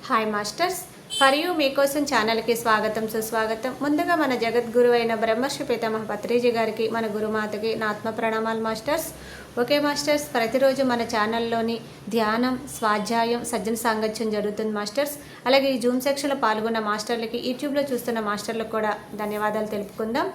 Hi masters, for you మీకోసం ఛానల్కి స్వాగతం సుస్వాగతం. ముందుగా మన జగద్గురు అయిన బ్రహ్మర్షి పితామహ పత్రిజీ గారికి, మన గురుమాతకి నా ఆత్మ ప్రణామాలు మాస్టర్స్. ఓకే మాస్టర్స్, ప్రతిరోజు మన ఛానల్లోని ధ్యానం, స్వాధ్యాయం, సజ్జన సాంగత్యం జరుగుతుంది మాస్టర్స్. అలాగే ఈ జూమ్ సెక్షన్లో పాల్గొన్న మాస్టర్లకి, యూట్యూబ్లో చూస్తున్న మాస్టర్లకు కూడా ధన్యవాదాలు తెలుపుకుందాం.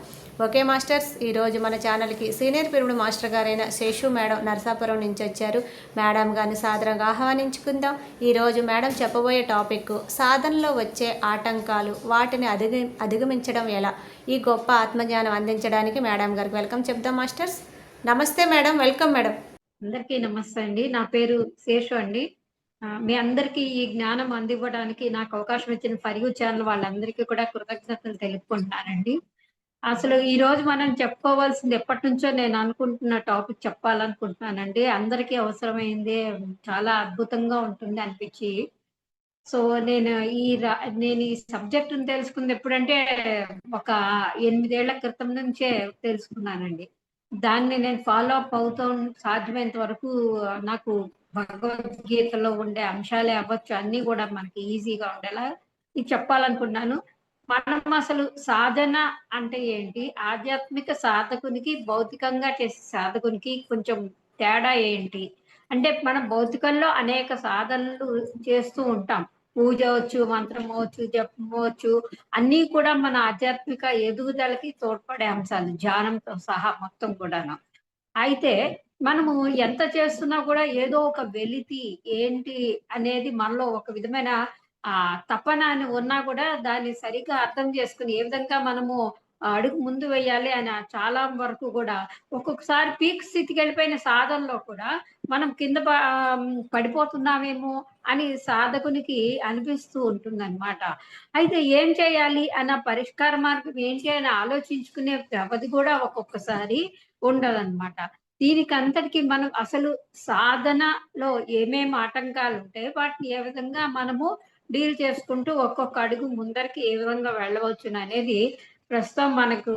ఓకే మాస్టర్స్, ఈరోజు మన ఛానల్కి సీనియర్ పిరమిడ్ మాస్టర్ గారైన శేషు మేడం నరసాపురం నుంచి వచ్చారు. మేడం గారిని సాదరంగా ఆహ్వానించుకుందాం. ఈరోజు మేడం చెప్పబోయే టాపిక్ సాధనలో వచ్చే ఆటంకాలు, వాటిని అధిగమించడం ఎలా, ఈ గొప్ప ఆత్మజ్ఞానం అందించడానికి మేడం గారికి వెల్కమ్ చెప్దాం మాస్టర్స్. నమస్తే మేడం, వెల్కమ్ మేడం. అందరికీ నమస్తే అండి. నా పేరు శేషు అండి. మీ అందరికీ ఈ జ్ఞానం అందివ్వడానికి నాకు అవకాశం ఇచ్చిన ఫర్ యూ ఛానల్ వాళ్ళందరికీ కూడా కృతజ్ఞతలు తెలుపుకుంటున్నానండి. అసలు ఈ రోజు మనం చెప్పుకోవాల్సింది ఎప్పటి నుంచో నేను అనుకుంటున్న టాపిక్ చెప్పాలనుకుంటున్నానండి. అందరికీ అవసరమైంది, చాలా అద్భుతంగా ఉంటుంది అనిపించి. సో నేను నేను ఈ సబ్జెక్టును తెలుసుకుంది ఎప్పుడంటే ఒక 8 ఏళ్ల క్రితం నుంచే తెలుసుకున్నానండి. దాన్ని నేను ఫాలో అప్ అవుతూ సాధ్యమైనంత వరకు నాకు భగవద్గీతలో ఉండే అంశాలే అవ్వచ్చు, అన్నీ కూడా మనకి ఈజీగా ఉండేలా ఇది చెప్పాలనుకున్నాను. మనం అసలు సాధన అంటే ఏంటి? ఆధ్యాత్మిక సాధకునికి, భౌతికంగా చేసే సాధకునికి కొంచెం తేడా ఏంటి? అంటే మనం భౌతికంలో అనేక సాధనలు చేస్తూ ఉంటాం. పూజ అవ్వచ్చు, మంత్రం అవ్వచ్చు, జపం అవ్వచ్చు, అన్నీ కూడా మన ఆధ్యాత్మిక ఎదుగుదలకి తోడ్పడే అంశాలు, ధ్యానంతో సహా మొత్తం కూడాను. అయితే మనము ఎంత చేస్తున్నా కూడా ఏదో ఒక వెలితి ఏంటి అనేది మనలో ఒక విధమైన తపన అని ఉన్నా కూడా దాన్ని సరిగ్గా అర్థం చేసుకుని ఏ విధంగా మనము అడుగు ముందు వేయాలి అని చాలా వరకు కూడా ఒక్కొక్కసారి పీక్ స్థితికి వెళ్ళిపోయిన సాధనలో కూడా మనం పడిపోతున్నామేమో అని సాధకునికి అనిపిస్తూ ఉంటుందన్నమాట. అయితే ఏం చేయాలి అన్న పరిష్కార మార్గం ఏంటి అని ఆలోచించుకునే వ్యవధి కూడా ఒక్కొక్కసారి ఉండదన్నమాట. దీనికంతటికి మనం అసలు సాధనలో ఏమేమి ఆటంకాలు ఉంటాయి, వాటిని ఏ విధంగా మనము డీల్ చేసుకుంటూ ఒక్కొక్క అడుగు ముందరికి ఏ విధంగా వెళ్ళవచ్చుననేది ప్రస్తుతం మనకు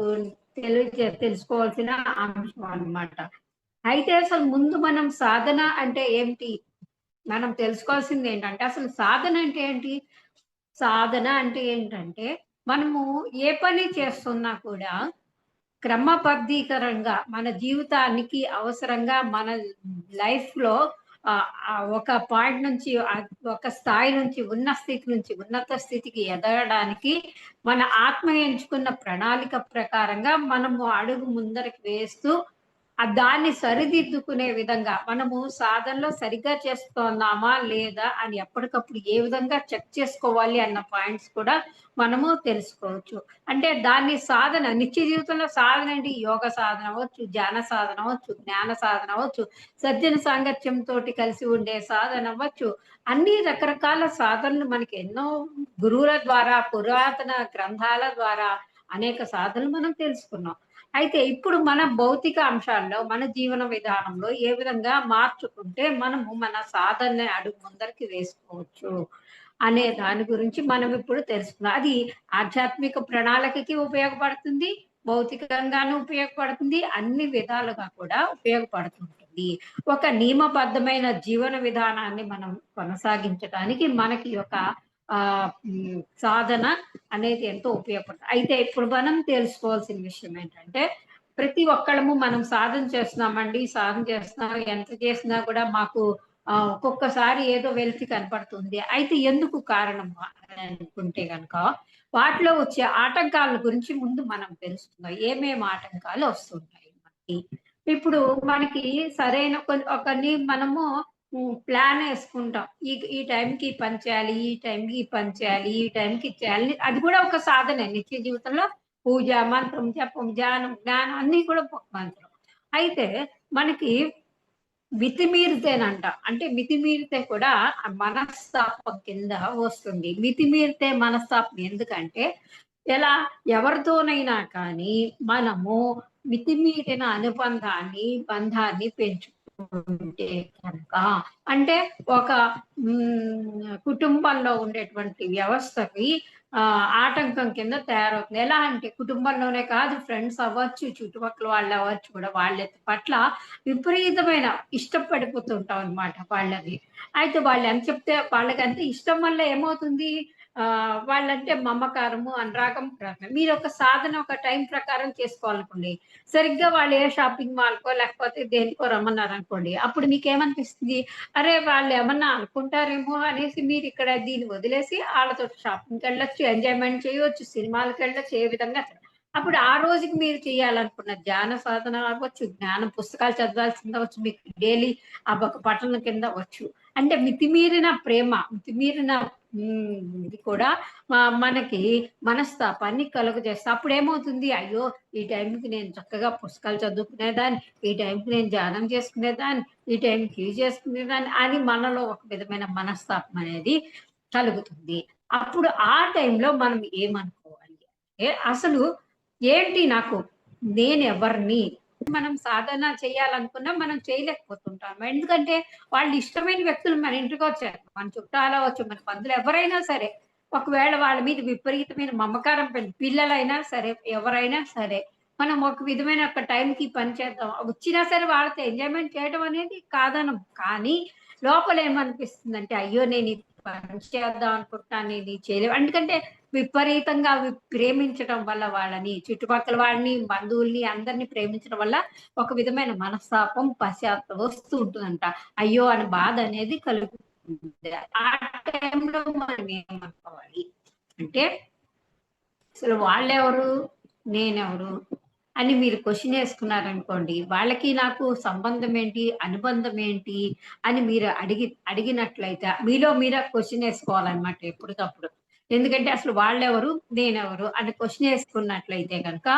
తెలుసుకోవాల్సిన అంశం అన్నమాట. అయితే అసలు ముందు మనం సాధన అంటే ఏమిటి? మనం తెలుసుకోవాల్సింది ఏంటంటే, అసలు సాధన అంటే ఏంటి? సాధన అంటే ఏంటంటే, మనము ఏ పని చేస్తున్నా కూడా క్రమబద్ధీకరంగా మన జీవితానికి అవసరంగా మన లైఫ్‌లో ఒక పాయింట్ నుంచి ఒక స్థాయి నుంచి ఉన్న స్థితి నుంచి ఉన్నత స్థితికి ఎదగడానికి మన ఆత్మ ఎంచుకున్న ప్రణాళిక ప్రకారంగా మనము అడుగు ముందరికి వేస్తూ దాన్ని సరిదిద్దుకునే విధంగా మనము సాధనలో సరిగ్గా చేస్తున్నామా లేదా అని ఎప్పటికప్పుడు ఏ విధంగా చెక్ చేసుకోవాలి అన్న పాయింట్స్ కూడా మనము తెలుసుకోవచ్చు. అంటే దాన్ని నిత్య జీవితంలో సాధన ఏంటి? యోగ సాధన అవ్వచ్చు, ధ్యాన సాధన అవ్వచ్చు, జ్ఞాన సాధన అవ్వచ్చు, సజ్జన సాంగత్యంతో కలిసి ఉండే సాధన అవ్వచ్చు. అన్ని రకరకాల సాధనలు మనకి ఎన్నో గురువుల ద్వారా, పురాతన గ్రంథాల ద్వారా అనేక సాధనలు మనం తెలుసుకున్నాం. అయితే ఇప్పుడు మన భౌతిక అంశాల్లో, మన జీవన విధానంలో ఏ విధంగా మార్చుకుంటే మనము మన సాధనని అడుగు ముందరికి వేసుకోవచ్చు అనే దాని గురించి మనం ఇప్పుడు తెలుసుకుందాం. అది ఆధ్యాత్మిక ప్రణాళికకి ఉపయోగపడుతుంది, భౌతికంగాను ఉపయోగపడుతుంది, అన్ని విధాలుగా కూడా ఉపయోగపడుతుంటుంది. ఒక నియమబద్ధమైన జీవన విధానాన్ని మనం కొనసాగించడానికి మనకి ఒక సాధన అనేది ఎంతో ఉపయోగపడుతుంది. అయితే ఇప్పుడు మనం తెలుసుకోవాల్సిన విషయం ఏంటంటే, ప్రతి ఒక్కళ్ళము మనం సాధన చేస్తున్నామండి, సాధన చేస్తున్నాం, ఎంత చేసినా కూడా మాకు ఒక్కొక్కసారి ఏదో వెలితి కనపడుతుంది. అయితే ఎందుకు కారణము అని అనుకుంటే గనక, వాటిలో వచ్చే ఆటంకాల గురించి ముందు మనం తెలుసుకుందాం. ఏమేమి ఆటంకాలు వస్తుంటాయి మనకి. ఇప్పుడు మనకి సరైన కొన్ని మనము ప్లాన్ వేసుకుంటాం. ఈ టైంకి ఈ పని చేయాలి, ఈ టైంకి ఈ పని చేయాలి, ఈ టైంకి చేయాలి. అది కూడా ఒక సాధనే. నిత్య జీవితంలో పూజ, మంత్రం, జపం, ధ్యానం, జ్ఞానం అన్నీ కూడా మంత్రం. అయితే మనకి మితిమీరితేనంట. అంటే మితిమీరితే కూడా మనస్తాపం కింద వస్తుంది. మితిమీరితే మనస్తాపం ఎందుకంటే, ఎవరితోనైనా కానీ మనము మితిమీరిన బంధాన్ని పెంచుకుంటే కనుక, అంటే ఒక కుటుంబంలో ఉండేటువంటి వ్యవస్థకి ఆటంకం కింద తయారవుతుంది. ఎలా అంటే కుటుంబంలోనే కాదు, ఫ్రెండ్స్ అవ్వచ్చు, చుట్టుపక్కల వాళ్ళు అవ్వచ్చు కూడా వాళ్ళ పట్ల విపరీతమైన ఇష్టం పడిపోతుంటాం అన్నమాట వాళ్ళని. అయితే వాళ్ళు ఎంత చెప్తే వాళ్ళకంత ఇష్టం వల్ల ఏమవుతుంది, వాళ్ళంటే మమకారము, అనురాగం, ప్రేమ. మీరొక సాధన ఒక టైం ప్రకారం చేసుకోవాలనుకోండి. సరిగ్గా వాళ్ళు ఏ షాపింగ్ మాల్‌కో లేకపోతే దేనికో రమ్మన్నారనుకోండి. అప్పుడు మీకేమనిపిస్తుంది? అరే! వాళ్ళేమన్నా అనుకుంటారేమో అనేసి మీరిక్కడ దీన్ని వదిలేసి ఆళ్ళతోటి షాపింగ్‌కెళ్ళొచ్చు, ఎంజాయ్‌మెంట్ చేయొచ్చు, సినిమాలకెళ్ళొచ్చు, ఏ విధంగా అప్పుడు ఆ రోజుకి మీరు చేయాలనుకున్న ధ్యాన సాధన అవ్వచ్చు, జ్ఞాన పుస్తకాలు చదవాల్సిందవ్వచ్చు, మీకు డైలీ అదొక పఠనం కింద అవ్వచ్చు. అంటే మితిమీరిన ప్రేమ, మితిమీరిన ఇది కూడా మనకి మనస్తాపాన్ని కలుగజేస్తాయి. అప్పుడేమవుతుంది, అయ్యో! ఈ టైంకి నేను చక్కగా పుస్తకాలు చదువుకునేదాన్ని, ఈ టైంకి నేను ధ్యానం చేసుకునేదాన్ని, ఈ టైంకి ఇది చేసుకునేదాన్ని అని మనలో ఒక విధమైన మనస్తాపం అనేది కలుగుతుంది. అప్పుడు ఆ టైంలో మనం ఏమనుకోవాలి అంటే, అసలు ఏంటి నాకు నేనెవరిని? మనం సాధన చేయాలనుకున్నా మనం చేయలేకపోతుంటాం. ఎందుకంటే వాళ్ళు ఇష్టమైన వ్యక్తులు మన ఇంటికొచ్చారు. మన చుట్టాలవ్వచ్చు, మన బంధువులు ఎవరైనా సరే. ఒకవేళ వాళ్ళ మీద విపరీతమైన మమకారం పిల్లలైనా సరే, ఎవరైనా సరే. మనం ఒక విధమైన ఒక టైంకి పని చేద్దాం. వచ్చినా సరే వాళ్ళతో ఎంజాయ్‌మెంట్ చేయడం అనేది కాదనం. కానీ లోపల ఏమనిపిస్తుందంటే, అయ్యో! నేను ఈ పని చేద్దాం అనుకుంటున్నాను. నేను ఇది చేయలేను. ఎందుకంటే విపరీతంగా ప్రేమించడం వల్ల వాళ్ళని, చుట్టుపక్కల వాళ్ళని, బంధువుల్ని అందరిని ప్రేమించడం వల్ల ఒక విధమైన మనస్తాపం, పశ్చాత్తాపం వస్తూ ఉంటుందంట. అయ్యో! అని బాధ అనేది కలుగుతుంది. ఆ టైంలో మనం ఏమనుకోవాలి అంటే, అసలు వాళ్ళెవరు? నేనెవరు? అని మీరు క్వెషన్ ఏసుకున్నారనుకోండి, వాళ్ళకి నాకు సంబంధం ఏంటి? అనుబంధం ఏంటి? అని మీరు అడిగినట్లయితే మీలో మీరే క్వెషన్ ఏసుకోవాలన్నమాట ఎప్పటికప్పుడు. ఎందుకంటే అసలు వాళ్ళెవరు? నేనెవరు? అని క్వెషన్ ఏసుకున్నట్లయితే గనక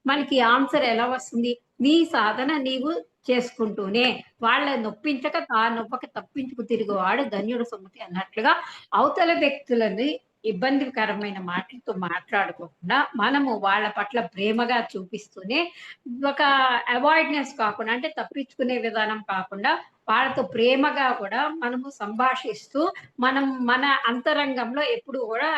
మనకి ఆన్సర్ ఎలా వస్తుంది? నీ సాధన నీవు చేసుకుంటూనే వాళ్ళని నొప్పించక తానొప్పక తప్పించుకు తిరుగువాడు ధన్యుడు సుమతి అన్నట్లుగా అవతల వ్యక్తులని ఇబ్బందికరమైన మాటలతో మాట్లాడుకోకుండా, మనము వాళ్ళ పట్ల ప్రేమగా చూపిస్తూనే, ఒక అవాయిడ్‌నెస్ కాకుండా అంటే తప్పించుకునే విధానం కాకుండా, వాళ్ళతో ప్రేమగా కూడా మనము సంభాషిస్తూ, మనం మన అంతరంగంలో ఎప్పుడు గూడా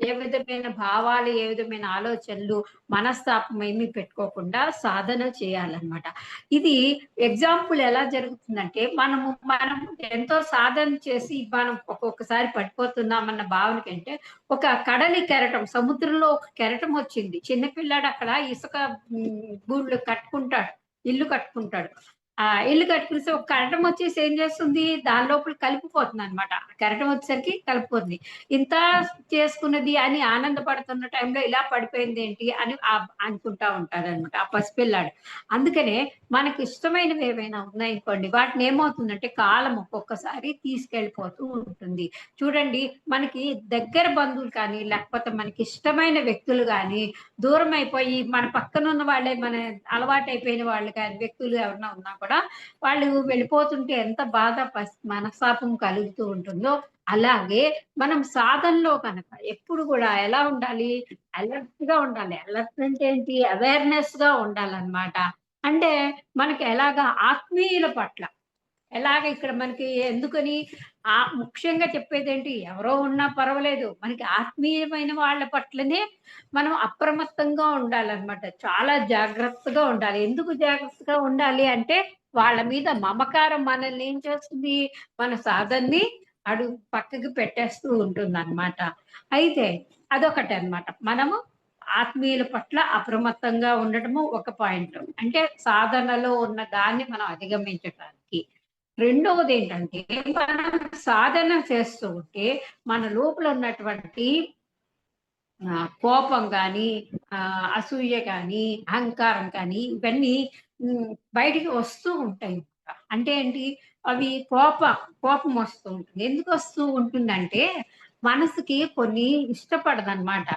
ఏ విధమైన భావాలు, ఏ విధమైన ఆలోచనలు, మనస్తాపం ఏమీ పెట్టుకోకుండా సాధన చేయాలన్నమాట. ఇది ఎగ్జాంపుల్ ఎలా జరుగుతుందంటే, మనం ఎంతో సాధన చేసి మనం ఒక్కొక్కసారి పడిపోతున్నామన్న భావన కంటే, ఒక కడలి కెరటం, సముద్రంలో ఒక కెరటం వచ్చింది. చిన్న పిల్లాడు అక్కడ ఇసుక గూళ్ళు కట్టుకుంటాడు. ఇల్లు కట్టుకుంటాడు. ఇల్లు కట్టుకునేసి ఒక కెరటం వచ్చేసి ఏం చేస్తుంది? దాని లోపల కలిపిపోతుందన్నమాట. కెరటం వచ్చేసరికి కలిసిపోతుంది. ఇంత చేసుకున్నది అని ఆనందపడుతున్న టైంలో ఇలా పడిపోయిందేంటి అని అనుకుంటా ఉంటాడన్నమాట ఆ పసిపిల్లాడు. అందుకనే మనకిష్టమైనవి ఏవైనా ఉన్నాయనుకోండి, వాటిని ఏమవుతుందంటే కాలం ఒక్కొక్కసారి తీసుకెళ్ళిపోతూ ఉంటుంది. చూడండి, మనకి దగ్గర బంధువులు కానీ, లేకపోతే మనకిష్టమైన వ్యక్తులు గానీ, దూరమైపోయి మన పక్కనున్న వాళ్ళే మన అలవాటైపోయిన వాళ్ళు కానీ, వ్యక్తులు ఎవరైనా ఉన్నా కూడా, వాళ్ళు వెళ్ళిపోతుంటే ఎంత బాధ, మనస్తాపం కలుగుతూ ఉంటుందో, అలాగే మనం సాధనలో కనుక ఎప్పుడు గూడా ఎలా ఉండాలి? అలర్ట్‌గా ఉండాలి. అలర్ట్ అంటే ఏంటి? అవేర్‌నెస్‌గా ఉండాలన్నమాట. అంటే మనకి ఎలాగా ఆత్మీయుల పట్ల ఎలాగ ఇక్కడ మనకి ఎందుకని ముఖ్యంగా చెప్పేదేంటి? ఎవరో ఉన్నా పర్వాలేదు. మనకి ఆత్మీయమైన వాళ్ళ పట్లనే మనం అప్రమత్తంగా ఉండాలన్నమాట. చాలా జాగ్రత్తగా ఉండాలి. ఎందుకు జాగ్రత్తగా ఉండాలి అంటే, వాళ్ళ మీద మమకారం మనల్ని ఏం చేస్తుంది? మన సాధనని పక్కకి పెట్టేస్తూ ఉంటుందన్నమాట. అయితే అదొకటన్నమాట. మనము ఆత్మీయుల పట్ల అప్రమత్తంగా ఉండటము ఒక పాయింట్. అంటే సాధనలో ఉన్న దాన్ని మనం అధిగమించటానికి. రెండవదేంటంటే, మనం సాధన చేస్తూ ఉంటే, మన లోపల ఉన్నటువంటి కోపం గానీ, అసూయ గానీ, అహంకారం కానీ, ఇవన్నీ బయటికి వస్తూ ఉంటాయి. అంటే ఏంటి? అవి కోపం వస్తూ ఉంటుంది. ఎందుకొస్తూ ఉంటుందంటే, మనసుకి కొన్ని ఇష్టపడదనమాట.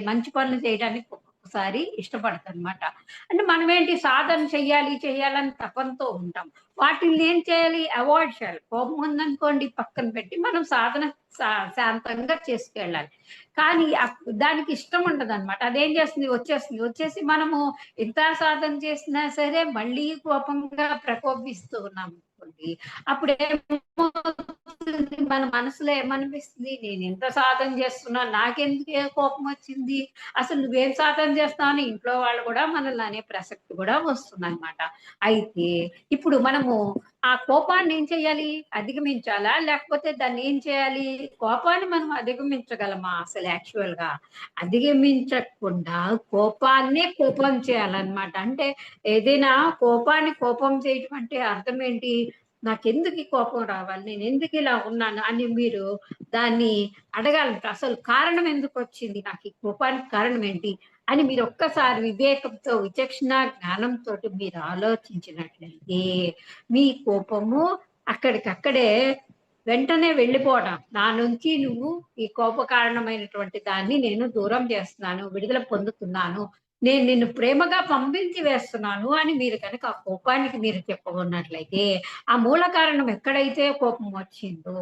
మంచి పనులు చేయడానికి ఒక్కొక్కసారి ఇష్టపడదనమాట. అంటే మనమేంటి సాధన చెయ్యాలని తపనతో ఉంటాం. వాటిల్ని ఏం చేయాలి? అవాయిడ్ చేయాలి. కోపం ఉందనుకోండి పక్కన పెట్టి, మనం సాధన శాంతంగా చేసుకెళ్ళాలి. కానీ దానికి ఇష్టం ఉండదనమాట. అదేం చేస్తుంది? వచ్చేసి మనము ఎంత సాధన చేసినా సరే మళ్ళీ కోపంగా ప్రకోపిస్తూ ఉన్నామనుకోండి. అప్పుడేమవుతుంది? మన మనసులో ఏమనిపిస్తుంది? నేను ఎంత సాధన చేస్తున్నా నాకెందుకే కోపం వచ్చింది? అసలు నువ్వేం సాధన చేస్తావు అని ఇంట్లో వాళ్ళు కూడా మనల్ని అనే ప్రసక్తి కూడా వస్తుందన్నమాట. అయితే ఇప్పుడు మనము ఆ కోపాన్ని ఏం చేయాలి? అధిగమించాలా? లేకపోతే దాన్ని ఏం చేయాలి? కోపాన్ని మనం అధిగమించగలమా అసలు యాక్చువల్‌గా? అధిగమించకుండా కోపాన్నే కోపం చేయాలన్నమాట. అంటే ఏదైనా కోపాన్ని కోపం చేయటం అంటే అర్థం ఏంటి? నాకెందుకు ఈ కోపం రావాలి? నేనెందుకు ఇలా ఉన్నాను? అని మీరు దాన్ని అడగాలంట. అసలు కారణం ఎందుకొచ్చింది? నాకు ఈ కోపానికి కారణం ఏంటి? అని మీరు ఒక్కసారి వివేకంతో, విచక్షణ జ్ఞానంతోటి మీరు ఆలోచించినట్లయితే, మీ కోపము అక్కడికక్కడే వెంటనే వెళ్ళిపోవడం. నా నుంచి నువ్వు ఈ కోప కారణమైనటువంటి దాన్ని నేను దూరం చేస్తున్నాను, విడుదల పొందుతున్నాను. నేను నిన్ను ప్రేమగా పంపించి వేస్తున్నాను అని మీరు కనుక ఆ కోపానికి మీరు చెప్పుకున్నట్లయితే, ఆ మూల కారణం ఎక్కడైతే కోపం వచ్చిందో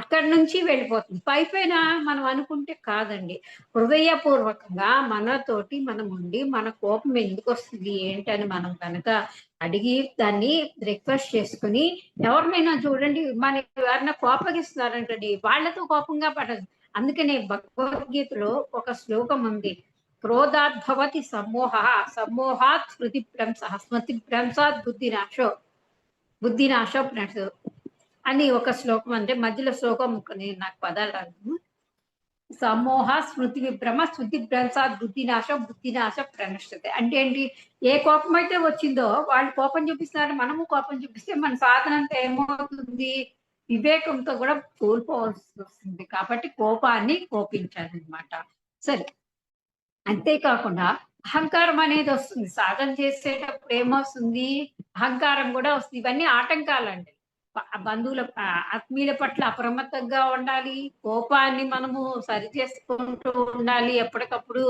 అక్కడి నుంచి వెళ్ళిపోతుంది. పైపైన మనం అనుకుంటే కాదండి. హృదయపూర్వకంగా మనతోటి మనం ఉండి, మన కోపం ఎందుకొస్తుంది ఏంటని మనం కనుక అడిగి దాన్ని రిక్వెస్ట్ చేసుకొని ఎవరినైనా చూడండి మనకి ఎవరైనా కోపగిస్తున్నారనుకోండి వాళ్ళతో కోపంగా పడదు. అందుకనే భగవద్గీతలో ఒక శ్లోకం ఉంది. క్రోధాత్ భవతి సమ్మోహః సమ్మోహాత్ స్మృతిభ్రంశః స్మృతిభ్రంశాత్ బుద్ధినాశో ప్రణశ్యతి అని ఒక శ్లోకం. అంటే మధ్యలో శ్లోకం నాకు పదాలు రాదు. సమ్మోహ స్మృతి విభ్రమ స్మృతి భ్రంశాత్ బుద్ధినాశ ప్రణశ్యతే. అంటే ఏంటి? ఏ కోపం అయితే వచ్చిందో వాళ్ళు కోపం చూపిస్తున్నారు, మనము కోపం చూపిస్తే మన సాధన అంతా ఏమవుతుంది? వివేకంతో కూడా కోల్పోవాల్సి వస్తుంది. కాబట్టి కోపాన్ని కోపించాలన్నమాట. సరే, అంతేకాకుండా అహంకారం అనేది వస్తుంది. సాధన చేసేటప్పుడు ఏమొస్తుంది? అహంకారం కూడా వస్తుంది. ఇవన్నీ ఆటంకాలండి. బంధువుల ఆత్మీయుల పట్ల అప్రమత్తంగా ఉండాలి. కోపాన్ని మనము సరి చేసుకుంటూ ఉండాలి. ఎప్పటికప్పుడు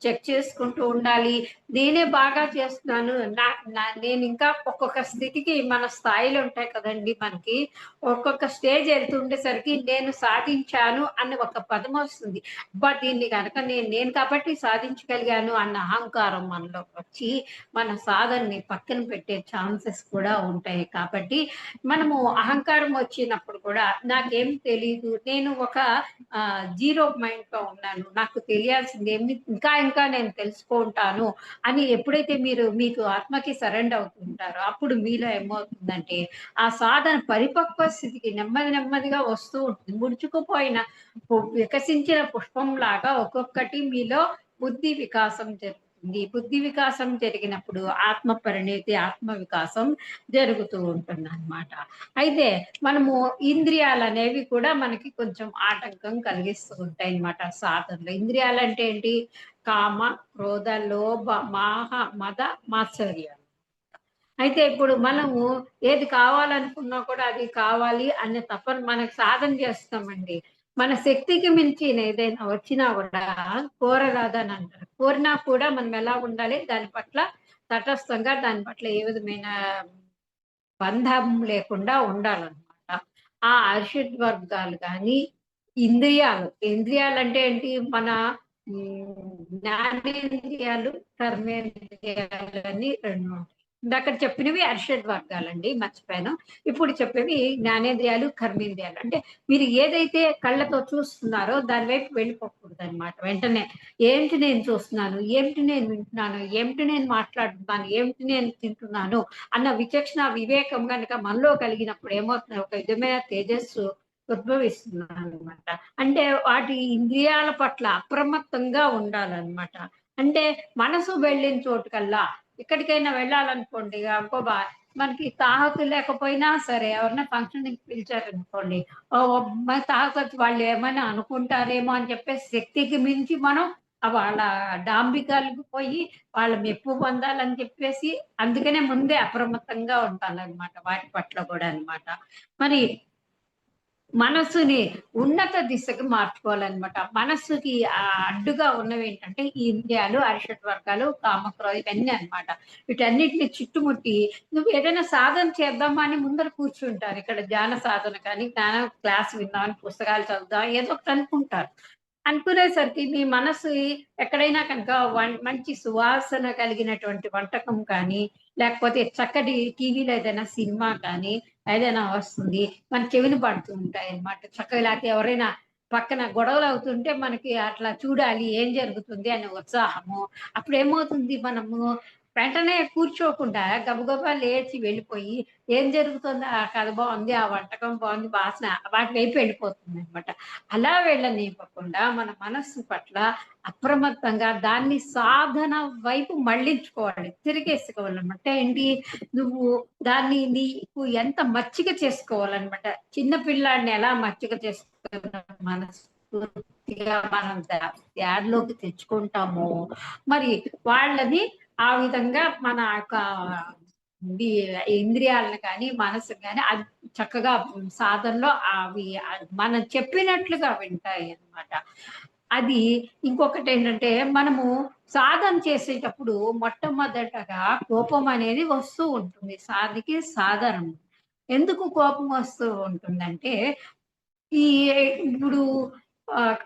చెక్ చేసుకుంటూ ఉండాలి. నేనే బాగా చేస్తున్నాను. నా నా నేనింకా ఒక్కొక్క స్థితికి మన స్థాయిలు ఉంటాయి కదండీ మనకి. ఒక్కొక్క స్టేజ్ ఎళ్తుండేసరికి నేను సాధించాను అన్న ఒక పదం వస్తుంది. అబ్బా! దీన్ని గనక నేను కాబట్టి సాధించగలిగాను అన్న అహంకారం మనలోకి వచ్చి, మన సాధనని పక్కన పెట్టే ఛాన్సెస్ కూడా ఉంటాయి. కాబట్టి మనము అహంకారం వచ్చినప్పుడు కూడా నాకేం తెలీదు. నేను ఒక జీరో మైండ్‌తో ఉన్నాను. నాకు తెలియాల్సిందేమి ఇంకా నేను తెలుసుకుంటాను అని ఎప్పుడైతే మీరు మీకు ఆత్మకి సరెండర్ అవుతుంటారో, అప్పుడు మీలో ఏమవుతుందంటే, ఆ సాధన పరిపక్వ స్థితికి నెమ్మదిగా వస్తూ ఉంటుంది. ముడుచుకుపోయిన వికసించిన పుష్పంలాగా ఒక్కొక్కటి మీలో బుద్ధి వికాసం జరుగుతుంది. బుద్ధి వికాసం జరిగినప్పుడు ఆత్మ పరిణితి, ఆత్మ వికాసం జరుగుతూ ఉంటుందన్నమాట. అయితే మనము ఇంద్రియాలనేవి కూడా మనకి కొంచెం ఆటంకం కలిగిస్తూ ఉంటాయన్నమాట సాధనలో. ఇంద్రియాలంటే ఏంటి? కామ, క్రోధ, లోభ, మద, మాత్సర్యాలు. అయితే ఇప్పుడు మనము ఏది కావాలనుకున్నా కూడా అది కావాలి అనే తపన మనకు సాధన చేస్తామండి. మన శక్తికి మించిన ఏదైనా వచ్చినా కూడా కోరరాదని అంటారు. కోరినా కూడా మనం ఎలా ఉండాలి? దాని పట్ల తటస్థంగా దాని పట్ల ఏ విధమైన బంధం లేకుండా ఉండాలన్నమాట. ఆ అరిషడ్ వర్గాలు గాని, ఇంద్రియాలంటే ఏంటి? మన జ్ఞానేంద్రియాలు, కర్మేంద్రియాలని 2 ఉంటాయి. ఇందాక చెప్పినవి అరిషడ్ వర్గాలండి మర్చిపోయాను. ఇప్పుడు చెప్పేవి జ్ఞానేంద్రియాలు, కర్మేంద్రియాలు. అంటే మీరు ఏదైతే కళ్ళతో చూస్తున్నారో దాని వైపు వెళ్ళిపోకూడదనమాట. వెంటనే ఏంటి నేను చూస్తున్నాను? ఏమిటి నేను వింటున్నాను? ఏమిటి నేను మాట్లాడుతున్నాను? ఏమిటి నేను తింటున్నాను? అన్న విచక్షణ, వివేకం గనక మనలో కలిగినప్పుడు ఏమవుతుంది? ఒక విధమైన తేజస్సు ఉద్భవిస్తుందనమాట. అంటే వాటి ఇంద్రియాల పట్ల అప్రమత్తంగా ఉండాలన్నమాట. అంటే మనసు వెళ్ళిన చోటుకల్లా ఎక్కడికైనా వెళ్ళాలనుకోండి, మనకి తాహతు లేకపోయినా సరే ఎవరైనా ఫంక్షన్‌కి పిలిచారనుకోండి, మన తాహతు వాళ్ళు ఏమైనా అనుకుంటారేమో అని చెప్పేసి శక్తికి మించి మనం వాళ్ళ డాంబికాలకు పోయి వాళ్ళ మెప్పు పొందాలని చెప్పేసి అందుకనే ముందే అప్రమత్తంగా ఉండాలన్నమాట వాటి పట్ల కూడా అన్నమాట. మరి మనస్సుని ఉన్నత దిశకు మార్చుకోవాలనమాట. మనస్సుకి అడ్డుగా ఉన్నవేంటంటే ఈ ఇంద్రియాలు, అరిషడ్ వర్గాలు, కామక్రోధ ఇవన్నీ అన్నమాట. వీటన్నిటిని చుట్టుముట్టి నువ్వేదైనా సాధన చేద్దామా అని ముందర కూర్చుంటారు. ఇక్కడ ధ్యాన సాధన కానీ, జ్ఞాన క్లాస్ విందామని, పుస్తకాలు చదువుదాం ఏదో ఒకటి అనుకుంటారు. అనుకునేసరికి మీ మనసు ఎక్కడైనా కనుక మంచి సువాసన కలిగినటువంటి వంటకం కానీ, లేకపోతే చక్కటి టీవీలో ఏదైనా సినిమా కానీ ఏదైనా వస్తుంది. మన చెవిన పడుతూ ఉంటాయన్నమాట. చక్కగా లేకపోతే ఎవరైనా పక్కన గొడవలు అవుతుంటే మనకి అట్లా చూడాలి ఏం జరుగుతుంది అనే ఉత్సాహము. అప్పుడేమవుతుంది మనము వెంటనే కూర్చోకుండా గబగబా లేచి వెళ్ళిపోయి ఏం జరుగుతుందో ఆ కథ బావుంది, ఆ వంటకం బావుంది, వాసన వాటి వైపు వెళ్ళిపోతుందనమాట. అలా వెళ్ళనివ్వకుండా మన మనస్సు పట్ల అప్రమత్తంగా దాన్ని సాధన వైపు మళ్ళించుకోవాలి. తిరిగేసుకోవాలన్నమాట. ఏంటి నువ్వు దాన్ని నీకు ఎంత మచ్చిక చేసుకోవాలన్నమాట. చిన్న పిల్లాడిని ఎలా మచ్చిక చేసుకున్న మనస్ఫూర్తిగా మనం దారిలోకి తెచ్చుకుంటామో, మరి వాళ్ళని ఆ విధంగా మన యొక్క ఇది ఇంద్రియాలను కానీ, మనసుని గాని అది చక్కగా సాధనలో అవి మనం చెప్పినట్లుగా వింటాయన్నమాట. అది ఇంకొకటేంటంటే మనము సాధన చేసేటప్పుడు మొట్టమొదటగా కోపం అనేది వస్తూ ఉంటుంది. సాధారణం. ఎందుకు కోపం వస్తూ ఉంటుందంటే, ఈ ఇప్పుడు ఆహ్,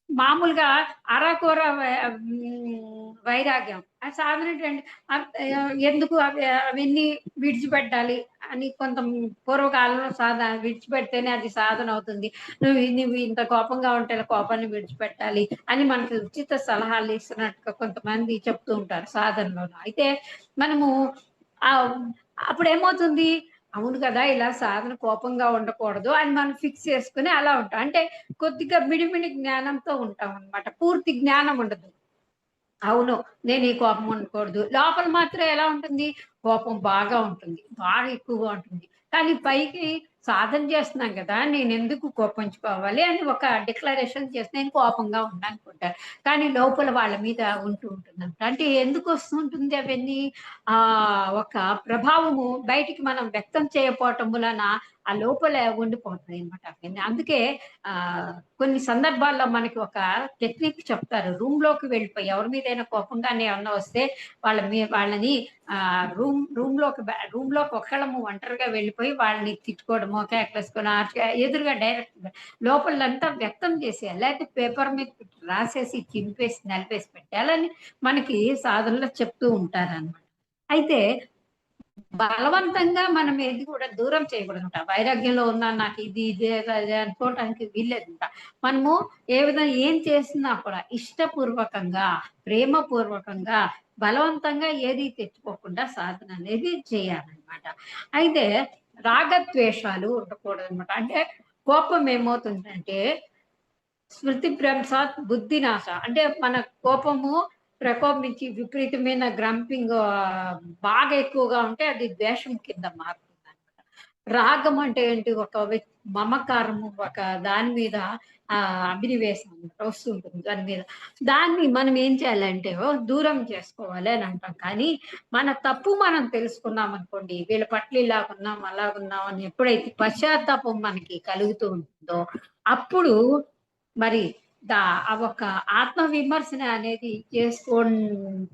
మామూలుగా అరకొర వైరాగ్యం. అది సాధన ఏంటంటే ఎందుకు అవన్నీ విడిచిపెట్టాలి అని కొంత పూర్వకాలంలో విడిచిపెడితేనే అది సాధన అవుతుంది. నువ్వు ఇంత కోపంగా ఉంటే ఇలా కోపాన్ని విడిచిపెట్టాలి అని మనకి ఉచిత సలహాలు ఇస్తున్నట్టుగా కొంతమంది చెప్తూ ఉంటారు సాధనలోను. అయితే మనము ఆహ్, అప్పుడేమవుతుంది అవును కదా! ఇలా సాధన కోపంగా ఉండకూడదు అని మనం ఫిక్స్ చేసుకొని అలా ఉంటాం. అంటే కొద్దిగా మిడిమిడి జ్ఞానంతో ఉంటామనమాట. పూర్తి జ్ఞానం ఉండదు. అవును. నేను ఈ కోపం ఉండకూడదు. లోపల మాత్రం ఎలా ఉంటుంది? కోపం బాగా ఉంటుంది. బాగా ఎక్కువగా ఉంటుంది. కానీ పైకి సాధన చేస్తున్నాం కదా! నేనెందుకు కోపంచుకోవాలి అని ఒక డిక్లరేషన్ చేసి నేను కోపంగా ఉన్నాననుకుంటారు. కానీ లోపల వాళ్ళ మీద ఉంటూ ఉంటుందంట. అంటే ఎందుకొస్తూ ఉంటుంది అవన్నీ? ఒక ప్రభావము బయటికి మనం వ్యక్తం చేయకపోవటం వలన ఆ లోపల ఉండిపోతాయన్నమాట అవన్నీ. అందుకే కొన్ని సందర్భాల్లో మనకి ఒక టెక్నిక్ చెప్తారు. రూమ్‌లోకి ఎవరి మీదైనా కోపంగానే ఏమన్నా వస్తే వాళ్ళని రూమ్‌లోకి ఒక్కళ్ళము ఒంటరిగా వెళ్ళిపోయి వాళ్ళని తిట్టుకోవడమో, కేకలేసుకోవడం ఎదురుగా డైరెక్ట్‌గా లోపలంతా వ్యక్తం చేసేయాలి. లేకపోతే పేపర్ మీద రాసేసి చింపేసి, నలిపేసి పెట్టాలని మనకి సాధనలో చెప్తూ ఉంటారనమాట. అయితే బలవంతంగా మనం ఏది కూడా దూరం చేయకూడదనమాట. వైరాగ్యంలో ఉన్నాను నాకు ఇది అది అనుకోవటానికి వీల్లేదంట. మనము ఏ విధంగా ఏం చేసినా కూడా ఇష్టపూర్వకంగా, ప్రేమపూర్వకంగా, బలవంతంగా ఏది తెచ్చుకోకుండా సాధన అనేది చేయాలనమాట. అయితే రాగద్వేషాలు ఉండకూడదనమాట. అంటే కోపం ఏమవుతుందంటే స్మృతిభ్రంశాత్ బుద్ధినాశ. అంటే మన కోపము ప్రకోపించి విపరీతమైన గ్రంపింగ్ బాగా ఎక్కువగా ఉంటే అది ద్వేషం కింద మారుతుందనమాట. రాగం అంటే ఏంటి? ఒక మమకారము ఒక దాని మీద అభినివేశం అన్నమాట వస్తుంటుంది దాని మీద. దాన్ని మనం ఏం చేయాలంటే దూరం చేసుకోవాలి అని అంటాం. కానీ మన తప్పు మనం తెలుసుకున్నామనుకోండి, వీళ్ళ పట్ల ఇలాగున్నాం, అలాగున్నాం అని ఎప్పుడైతే పశ్చాత్తాపం మనకి కలుగుతూ ఉంటుందో, అప్పుడు మరి ఆ ఒక ఆత్మ విమర్శన అనేది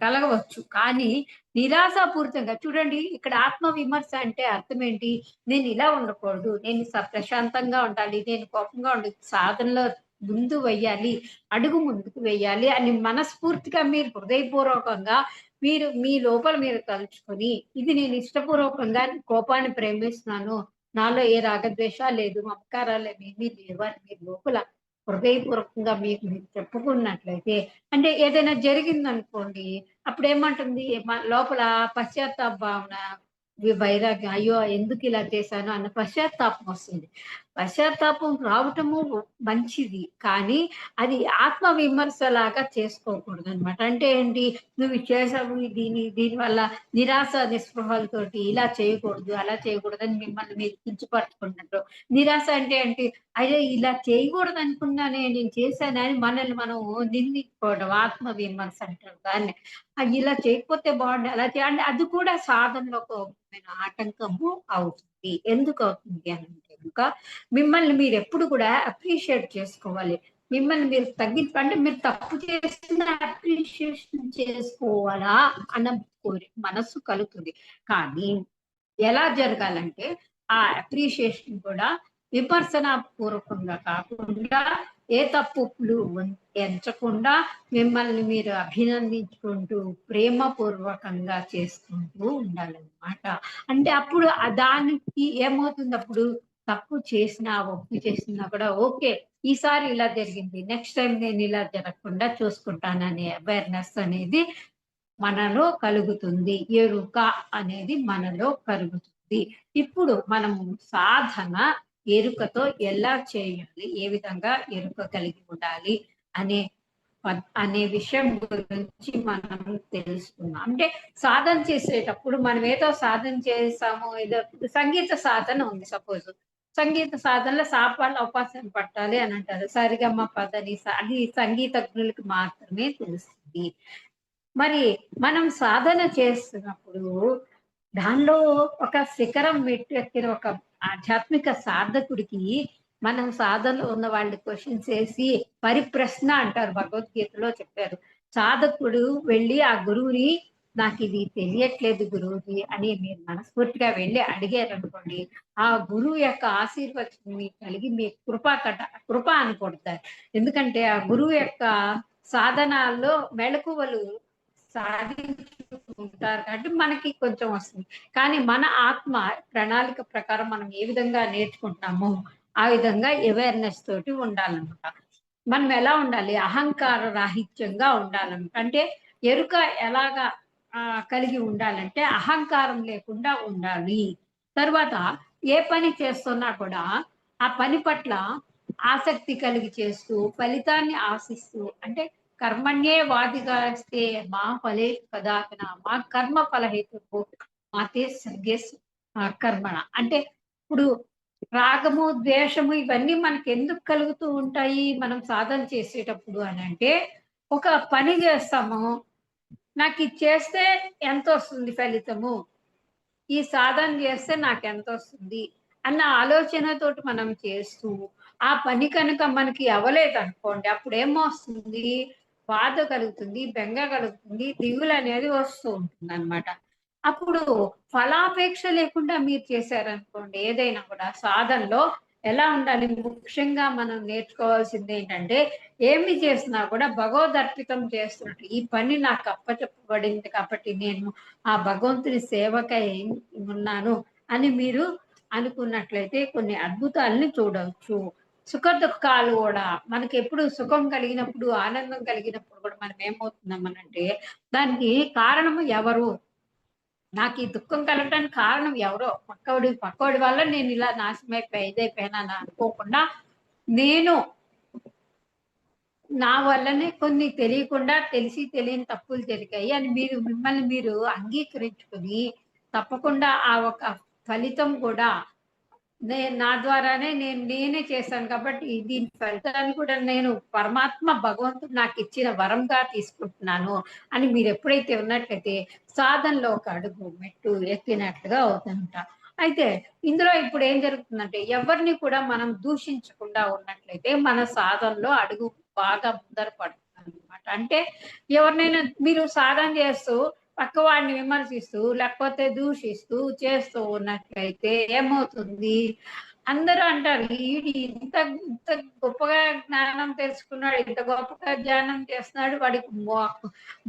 కలగవచ్చు. కానీ నిరాశాపూరితంగా చూడండి ఇక్కడ ఆత్మ విమర్శ అంటే అర్థం ఏంటి? నేను ఇలా ఉండకూడదు. నేను ప్రశాంతంగా ఉండాలి. నేను కోపంగా సాధనలో ముందు వెయ్యాలి. అడుగు ముందుకు వెయ్యాలి అని మనస్ఫూర్తిగా మీరు హృదయపూర్వకంగా మీ లోపల మీరు తలుచుకొని, ఇది నేను ఇష్టపూర్వకంగా కోపాన్ని ప్రేమిస్తున్నాను. నాలో ఏ రాగద్వేషాలు లేదు. మమకారాలేమీ లేవు అని మీరు లోపల హృదయపూర్వకంగా మీకు మీరు చెప్పుకున్నట్లయితే అంటే ఏదైనా జరిగిందనుకోండి, అప్పుడేమంటుంది లోపల పశ్చాత్తాప భావన, వైరాగ్యం అయ్యో! ఎందుకిలా చేశాను అన్న పశ్చాత్తాపం వస్తుంది. పశ్చాత్తాపం రావటము మంచిది. కానీ అది ఆత్మ విమర్శలాగా చేసుకోకూడదనమాట. అంటే ఏంటి? నువ్వు ఇది చేసావు దీనివల్ల నిరాశ, నిస్పృహలతోటి ఇలా చేయకూడదు, అలా చేయకూడదని మిమ్మల్ని మీరు కించపరుచుకున్నట్టు. నిరాశ అంటే ఏంటి? అయ్యో! ఇలా చేయకూడదనుకున్నానే నేను చేశానే అని మనల్ని మనం నిందించుకోవడం ఆత్మ విమర్శ అంటారు దాన్ని. ఇలా చేయకపోతే బావుండు అలా అంటే అది కూడా సాధనలో ఒక ముఖ్యమైన ఆటంకము అవుతుంది. ఎందుకవుతుంది అనంటే గనుక మిమ్మల్ని మీరెప్పుడు కూడా అప్రిషియేట్ చేసుకోవాలి. మిమ్మల్ని మీరు అంటే మీరు తప్పు చేసినా అప్రిషియేషన్ చేసుకోవాలా అన్న మనస్సు కలుగుతుంది. కానీ ఎలా జరగాలంటే ఆ అప్రిషియేషన్ కూడా విమర్శన పూర్వకంగా కాకుండా ఏ తప్పులు ఎంచకుండా మిమ్మల్ని మీరు అభినందించుకుంటూ ప్రేమపూర్వకంగా చేసుకుంటూ ఉండాలన్నమాట. అంటే అప్పుడు దానికి ఏమవుతుంది, అప్పుడు తప్పు చేసినా, ఒప్పు చేసినా కూడా ఓకే. ఈసారి ఇలా జరిగింది. నెక్స్ట్ టైమ్ నేను ఇలా జరగకుండా చూసుకుంటాననే అవేర్‌నెస్ అనేది మనలో కలుగుతుంది. ఎరుక అనేది మనలో కలుగుతుంది. ఇప్పుడు మనము సాధన ఎరుకతో ఎలా చేయాలి? ఏ విధంగా ఎరుక కలిగి ఉండాలి? అనే అనే విషయం గురించి మనం తెలుసుకున్నాం. అంటే సాధన చేసేటప్పుడు మనం ఏదో సాధన చేసాము, ఏదో సంగీత సాధన ఉంది సపోజ్. సంగీత సాధనలో సాపాళ్ళ అవకాశం పట్టాలి అని అంటారు. సరిగమ పదని అది సంగీతజ్ఞులకు మాత్రమే తెలుస్తుంది. మరి మనం సాధన చేస్తున్నప్పుడు దానిలో ఒక శిఖరం మెట్టు ఎక్కిన ఒక ఆధ్యాత్మిక సాధకుడికి మనం సాధనలో ఉన్న వాళ్ళని క్వశ్చన్స్ వేసి పరిప్రశ్న అంటారు, భగవద్గీతలో చెప్పారు. సాధకుడు వెళ్ళి ఆ గురువుని నాకు ఇది తెలియట్లేదు గురువుది అని మీరు మనస్ఫూర్తిగా వెళ్ళి అడిగారు అనుకోండి, ఆ గురువు యొక్క ఆశీర్వచనం కలిగి మీ కృప అనుకుంటారు. ఎందుకంటే ఆ గురువు యొక్క సాధనాల్లో మెళకువలు సాధించుకుంటారు కాబట్టి మనకి కొంచెం వస్తుంది. కానీ మన ఆత్మ ప్రణాళిక ప్రకారం మనం ఏ విధంగా నేర్చుకుంటున్నామో ఆ విధంగా అవేర్‌నెస్ తోటి ఉండాలన్నమాట. మనం ఎలా ఉండాలి? అహంకార రాహిత్యంగా ఉండాలన్నమాట. అంటే ఎరుక ఎలాగా కలిగి ఉండాలంటే అహంకారం లేకుండా ఉండాలి. తర్వాత ఏ పని చేస్తున్నా కూడా ఆ పని పట్ల ఆసక్తి కలిగి చేస్తూ, ఫలితాన్ని ఆశిస్తూ, అంటే కర్మణ్యేవాధికారస్తే మా ఫలేషు కదాచన మా కర్మ ఫలహేతుర్భుః మాతే సర్గేషు కర్మణ. అంటే ఇప్పుడు రాగము, ద్వేషము ఇవన్నీ మనకెందుకు కలుగుతూ ఉంటాయి మనం సాధన చేసేటప్పుడు అనంటే, ఒక పని చేస్తాము. నాకిది చేస్తే ఎంతొస్తుంది ఫలితము? ఈ సాధన చేస్తే నాకెంతొస్తుంది? అన్న ఆలోచనతోటి మనం చేస్తూ, ఆ పని కనుక మనకి అవ్వలేదనుకోండి, అప్పుడేమొస్తుంది? బాధ కలుగుతుంది, బెంగ కలుగుతుంది, దిగులనేది వస్తూ ఉంటుందనమాట. అప్పుడు ఫలాపేక్ష లేకుండా మీరు చేశారనుకోండి ఏదైనా కూడా సాధనలో ఎలా ఉండాలి? ముఖ్యంగా మనం నేర్చుకోవాల్సిందేంటంటే, ఏమి చేసినా కూడా భగవదర్పితం చేస్తున్నట్టు. ఈ పని నాకు అప్పచెప్పబడింది కాబట్టి నేను ఆ భగవంతుని సేవకై ఉన్నాను అని మీరు అనుకున్నట్లయితే కొన్ని అద్భుతాలని చూడవచ్చు. సుఖ దుఃఖాలు కూడా మనకెప్పుడు సుఖం కలిగినప్పుడు, ఆనందం కలిగినప్పుడు కూడా మనం ఏమవుతున్నామనంటే, దానికి కారణం ఎవరు? నాకు ఈ దుఃఖం కలగడానికి కారణం ఎవరో పక్కోడి వల్ల నేను ఇలా ఇదైపోయానని అనుకోకుండా, నేను నా వల్లనే కొన్ని తెలియకుండా తెలిసి తెలియని తప్పులు జరిగాయి అని మిమ్మల్ని మీరు అంగీకరించుకొని, తప్పకుండా ఆ ఒక ఫలితం కూడా నా ద్వారానే నేనే చేశాను కాబట్టి దీని ఫలితాన్ని కూడా నేను పరమాత్మ భగవంతుడు నాకిచ్చిన వరంగా తీసుకుంటున్నాను అని మీరెప్పుడైతే ఉన్నట్లయితే సాధనలో ఒక అడుగు మెట్టు ఎక్కినట్లుగా అవుతుంట. అయితే ఇందులో ఇప్పుడు ఏం జరుగుతుందంటే, ఎవరిని కూడా మనం దూషించకుండా ఉన్నట్లయితే మన సాధనలో అడుగు బాగా ముందర పడుతుందన్నమాట. అంటే ఎవరినైనా మీరు సాధన చేస్తూ పక్కవాడిని విమర్శిస్తూ, లేకపోతే దూషిస్తూ చేస్తూ ఉన్నట్లయితే ఏమవుతుంది? అందరూ అంటారు, ఈడు ఇంత ఇంత గొప్పగా జ్ఞానం తెలుసుకున్నాడు, ఇంత గొప్పగా ధ్యానం చేస్తున్నాడు, వాడికి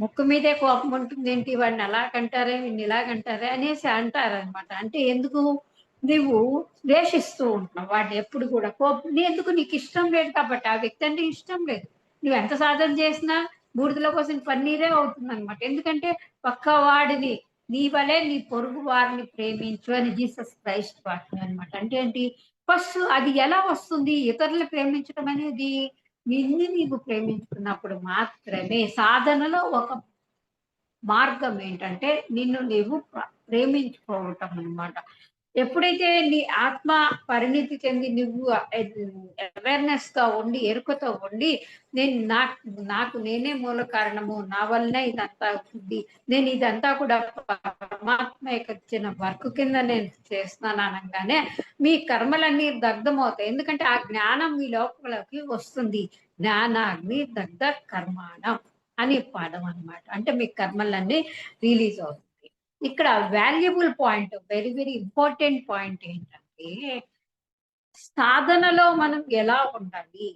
ముక్కు మీదే కోపం ఉంటుందేంటి? వాడిని అలాగంటారే, వీడిని ఇలాగంటారే అనేసి అంటారనమాట. అంటే ఎందుకు? నువ్వు ద్వేషిస్తూ ఉంటున్నావు వాడిని ఎప్పుడు కూడా. ఎందుకు? నీకు ఇష్టం లేదు కాబట్టి. ఆ వ్యక్తి అంటే ఇష్టం లేదు. నువ్వెంత సాధన చేసినా బూడిదలో పోసిన పన్నీరే అవుతుందనమాట. ఎందుకంటే పక్కవాడిని నీ వలే నీ పొరుగు వారిని ప్రేమించు అని జీసస్ క్రైస్ట్ వాక్యం అనమాట. అంటే ఏంటి? ఫస్ట్ అది ఎలా వస్తుంది? ఇతరులు ప్రేమించడం అనేది నిన్ను నీవు ప్రేమించుకున్నప్పుడు మాత్రమే. సాధనలో ఒక మార్గం ఏంటంటే నిన్ను నీవు ప్రేమించుకోవటం అన్నమాట. ఎప్పుడైతే నీ ఆత్మ పరిణితి చెంది నువ్వు అవేర్‌నెస్‌గా ఉండి, ఎరుకతో ఉండి, నేను నాకు నేనే మూల కారణము. నా వల్లనే ఇదంతా అవుతుంది. నేను ఇదంతా కూడా పరమాత్మ యొక్క ఇచ్చిన వర్క్ కింద నేను చేస్తున్నాను అనంగానే మీ కర్మలన్నీ దగ్ధమవుతాయి. ఎందుకంటే ఆ జ్ఞానం మీ లోపలికి వస్తుంది. జ్ఞానాగ్ని దగ్ధ కర్మాణం అనే పదం అన్నమాట. అంటే మీ కర్మలన్నీ రిలీజ్ అవుతాయి. ఇక్కడ valuable point, very very important point ఏంటంటే, సాధనలో మనం ఎలా ఉండాలి?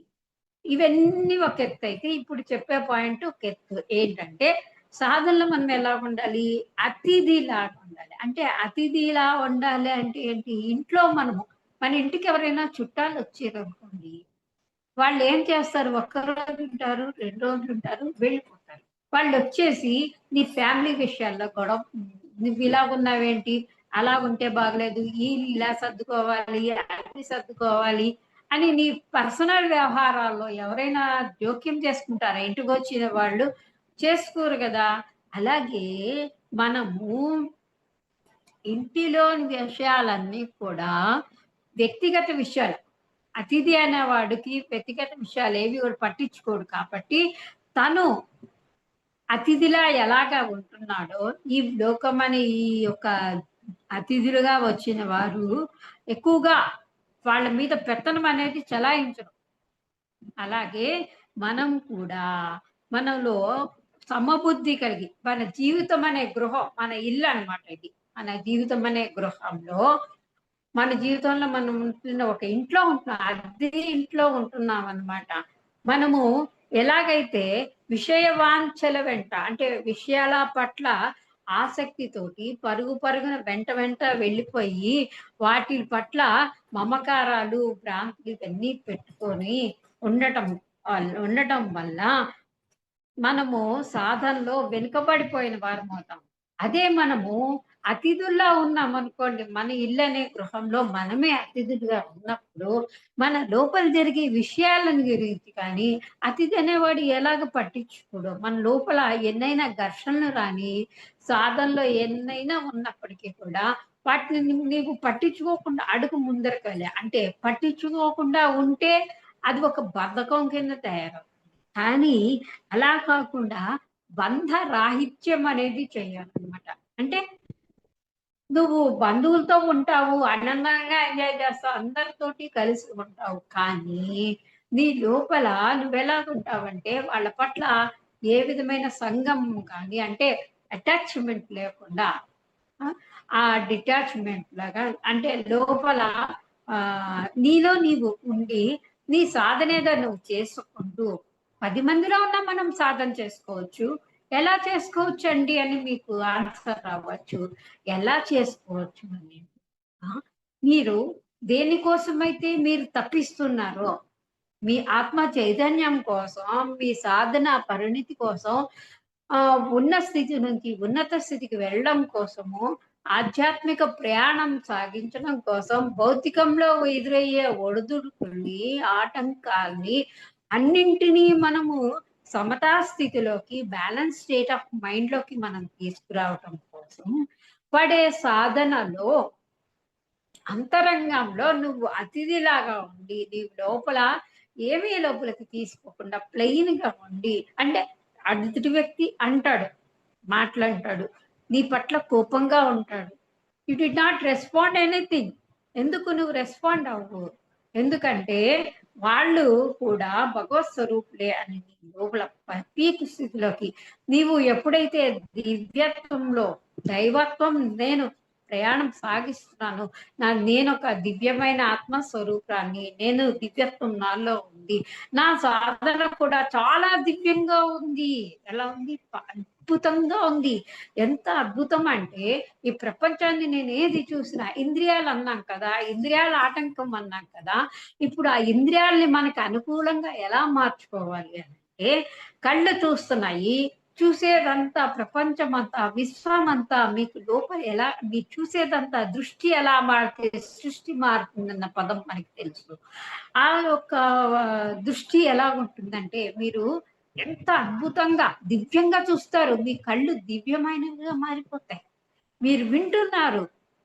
ఇవన్నీ ఒక ఎత్తు అయితే, ఇప్పుడు చెప్పే పాయింట్ ఒక ఎత్తు. ఏంటంటే సాధనలో మనం ఎలా ఉండాలి? అతిథిలాగా ఉండాలి. అంటే అతిథిలా ఉండాలి అంటే ఏంటి? ఇంట్లో మన ఇంటికి ఎవరైనా చుట్టాలు వచ్చారనుకోండి, వాళ్ళు ఏం చేస్తారు? ఒక్క రోజు ఉంటారు, 2 రోజులు ఉంటారు, వెళ్ళిపోతారు. వాళ్ళొచ్చేసి నీ ఫ్యామిలీ విషయాల్లో గొడవ, నువ్వు ఇలాగున్నావేంటి? అలాగుంటే బాగలేదు. ఈ ఇల్లు ఇలా సర్దుకోవాలి, అది సర్దుకోవాలి అని నీ పర్సనల్ వ్యవహారాల్లో ఎవరైనా జోక్యం చేసుకుంటారా? ఇంటికొచ్చిన వాళ్ళు చేసుకోరు గదా! అలాగే మనము ఇంటిలోని విషయాలన్నీ కూడా వ్యక్తిగత విషయాలు. అతిథి అనేవాడికి వ్యక్తిగత విషయాలేవి కూడా పట్టించుకోడు కాబట్టి, తను అతిథిలా ఎలాగా ఉంటున్నాడో, ఈ లోకమనే ఈ యొక్క అతిథులుగా వచ్చిన వారు ఎక్కువగా వాళ్ళ మీద పెత్తనం అనేది చెలాయించరు. అలాగే మనం కూడా మనలో సమబుద్ధి కలిగి, మన జీవితం అనే గృహం, మన ఇల్లు అన్నమాట ఇది. మన జీవితం అనే గృహంలో మన జీవితంలో మనం ఉంటున్న ఒక ఇంట్లో ఉంటున్నాం. అద్దె ఇంట్లో ఉంటున్నాం అన్నమాట. మనము ఎలాగైతే విషయ వాంఛల వెంట, అంటే విషయాల పట్ల ఆసక్తితోటి పరుగు పరుగున వెంట వెంట వెళ్ళిపోయి, వాటి పట్ల మమకారాలు, భ్రాంతులు ఇవన్నీ పెట్టుకొని ఉండటం ఉండటం వల్ల మనము సాధనలో వెనుకబడిపోయిన వారమవుతాం. అదే మనము అతిథుల్లా ఉన్నామనుకోండి, మన ఇల్లనే గృహంలో మనమే అతిథులుగా ఉన్నప్పుడు, మన లోపల జరిగే విషయాలను గురించి కానీ, అతిథి అనేవాడు ఎలాగ పట్టించుకోడు. మన లోపల ఎన్నైనా ఘర్షణలు రాని, సాధనలో ఎన్నైనా ఉన్నప్పటికీ కూడా, వాటిని నీవు పట్టించుకోకుండా అడుగు ముందరకెళ్ళా. అంటే పట్టించుకోకుండా ఉంటే, అది ఒక బద్ధకం కింద తయారవుతుంది. కానీ అలా కాకుండా బంధ రాహిత్యం అనేది చేయాలన్నమాట. అంటే నువ్వు బంధువులతో ఉంటావు, ఆనందంగా ఎంజాయ్ చేస్తావు, అందరితోటి కలిసి ఉంటావు. కానీ నీ లోపల నువ్వెలాగుంటావంటే వాళ్ళ పట్ల ఏ విధమైన సంగమం కానీ, అంటే అటాచ్‌మెంట్ లేకుండా, ఆ! ఆ డిటాచ్‌మెంట్ లాగా, అంటే లోపల నీలో నీవు ఉండి, నీ సాధనేదో నువ్వు చేసుకుంటూ 10 మందిలో ఉన్నా మనం సాధన చేసుకోవచ్చు. ఎలా చేసుకోవచ్చండి అని మీకు ఆన్సర్ రావచ్చు. ఎలా చేసుకోవచ్చు అని, ఆ! మీరు దేనికోసమైతే మీరు తపిస్తున్నారో, మీ ఆత్మ చైతన్యం కోసం, మీ సాధన పరిణితి కోసం, ఉన్న స్థితి నుంచి ఉన్నత స్థితికి వెళ్ళడం కోసము, ఆధ్యాత్మిక ప్రయాణం సాగించడం కోసం, భౌతికంలో ఎదురయ్యే ఒడిదుడుకుల్ని, ఆటంకాల్ని అన్నింటినీ మనము సమతా స్థితిలోకి, బ్యాలెన్స్ స్టేట్ ఆఫ్ మైండ్‌లోకి మనం తీసుకురావటం కోసం పడే సాధనలో, అంతరంగంలో నువ్వు అతిథిలాగా ఉండి, నీవు లోపల ఏమీ లోపలికి తీసుకోకుండా ప్లెయిన్‌గా ఉండి, అంటే ఎదుటి వ్యక్తి అంటాడు, మాటలంటాడు, నీ పట్ల కోపంగా ఉంటాడు. You did not respond anything. ఎందుకు నువ్వు రెస్పాండ్ అవ్వవు? ఎందుకంటే వాళ్ళు కూడా భగవత్ స్వరూపులే అని నీ లోపల పీక్ స్థితిలోకి, నీవు ఎప్పుడైతే దివ్యత్వంలో, దైవత్వం నేను ప్రయాణం సాగిస్తున్నాను. నేనొక దివ్యమైన ఆత్మస్వరూపాన్ని. నేను దివ్యత్వం నాలో ఉంది. నా సాధన కూడా చాలా దివ్యంగా ఉంది. ఎలా ఉంది? అద్భుతంగా ఉంది. ఎంత అద్భుతం అంటే, ఈ ప్రపంచాన్ని నేనేది చూసినా, ఇంద్రియాలు అన్నాం కదా! ఇంద్రియాల ఆటంకం అన్నాం కదా! ఇప్పుడు ఆ ఇంద్రియాలని మనకు అనుకూలంగా ఎలా మార్చుకోవాలి అంటే, కళ్ళు చూస్తున్నాయి. చూసేదంతా ప్రపంచమంతా, విశ్వమంతా మీకు లోపల ఎలా, మీరు చూసేదంతా దృష్టి ఎలా మారితే సృష్టి మారుతుందన్న పదం మనకి తెలుసు. ఆ యొక్క దృష్టి ఎలా ఉంటుందంటే, మీరు ఎంత అద్భుతంగా, దివ్యంగా చూస్తారు. మీ కళ్ళు దివ్యమైనవిగా మారిపోతాయి. మీరు వింటున్నారు.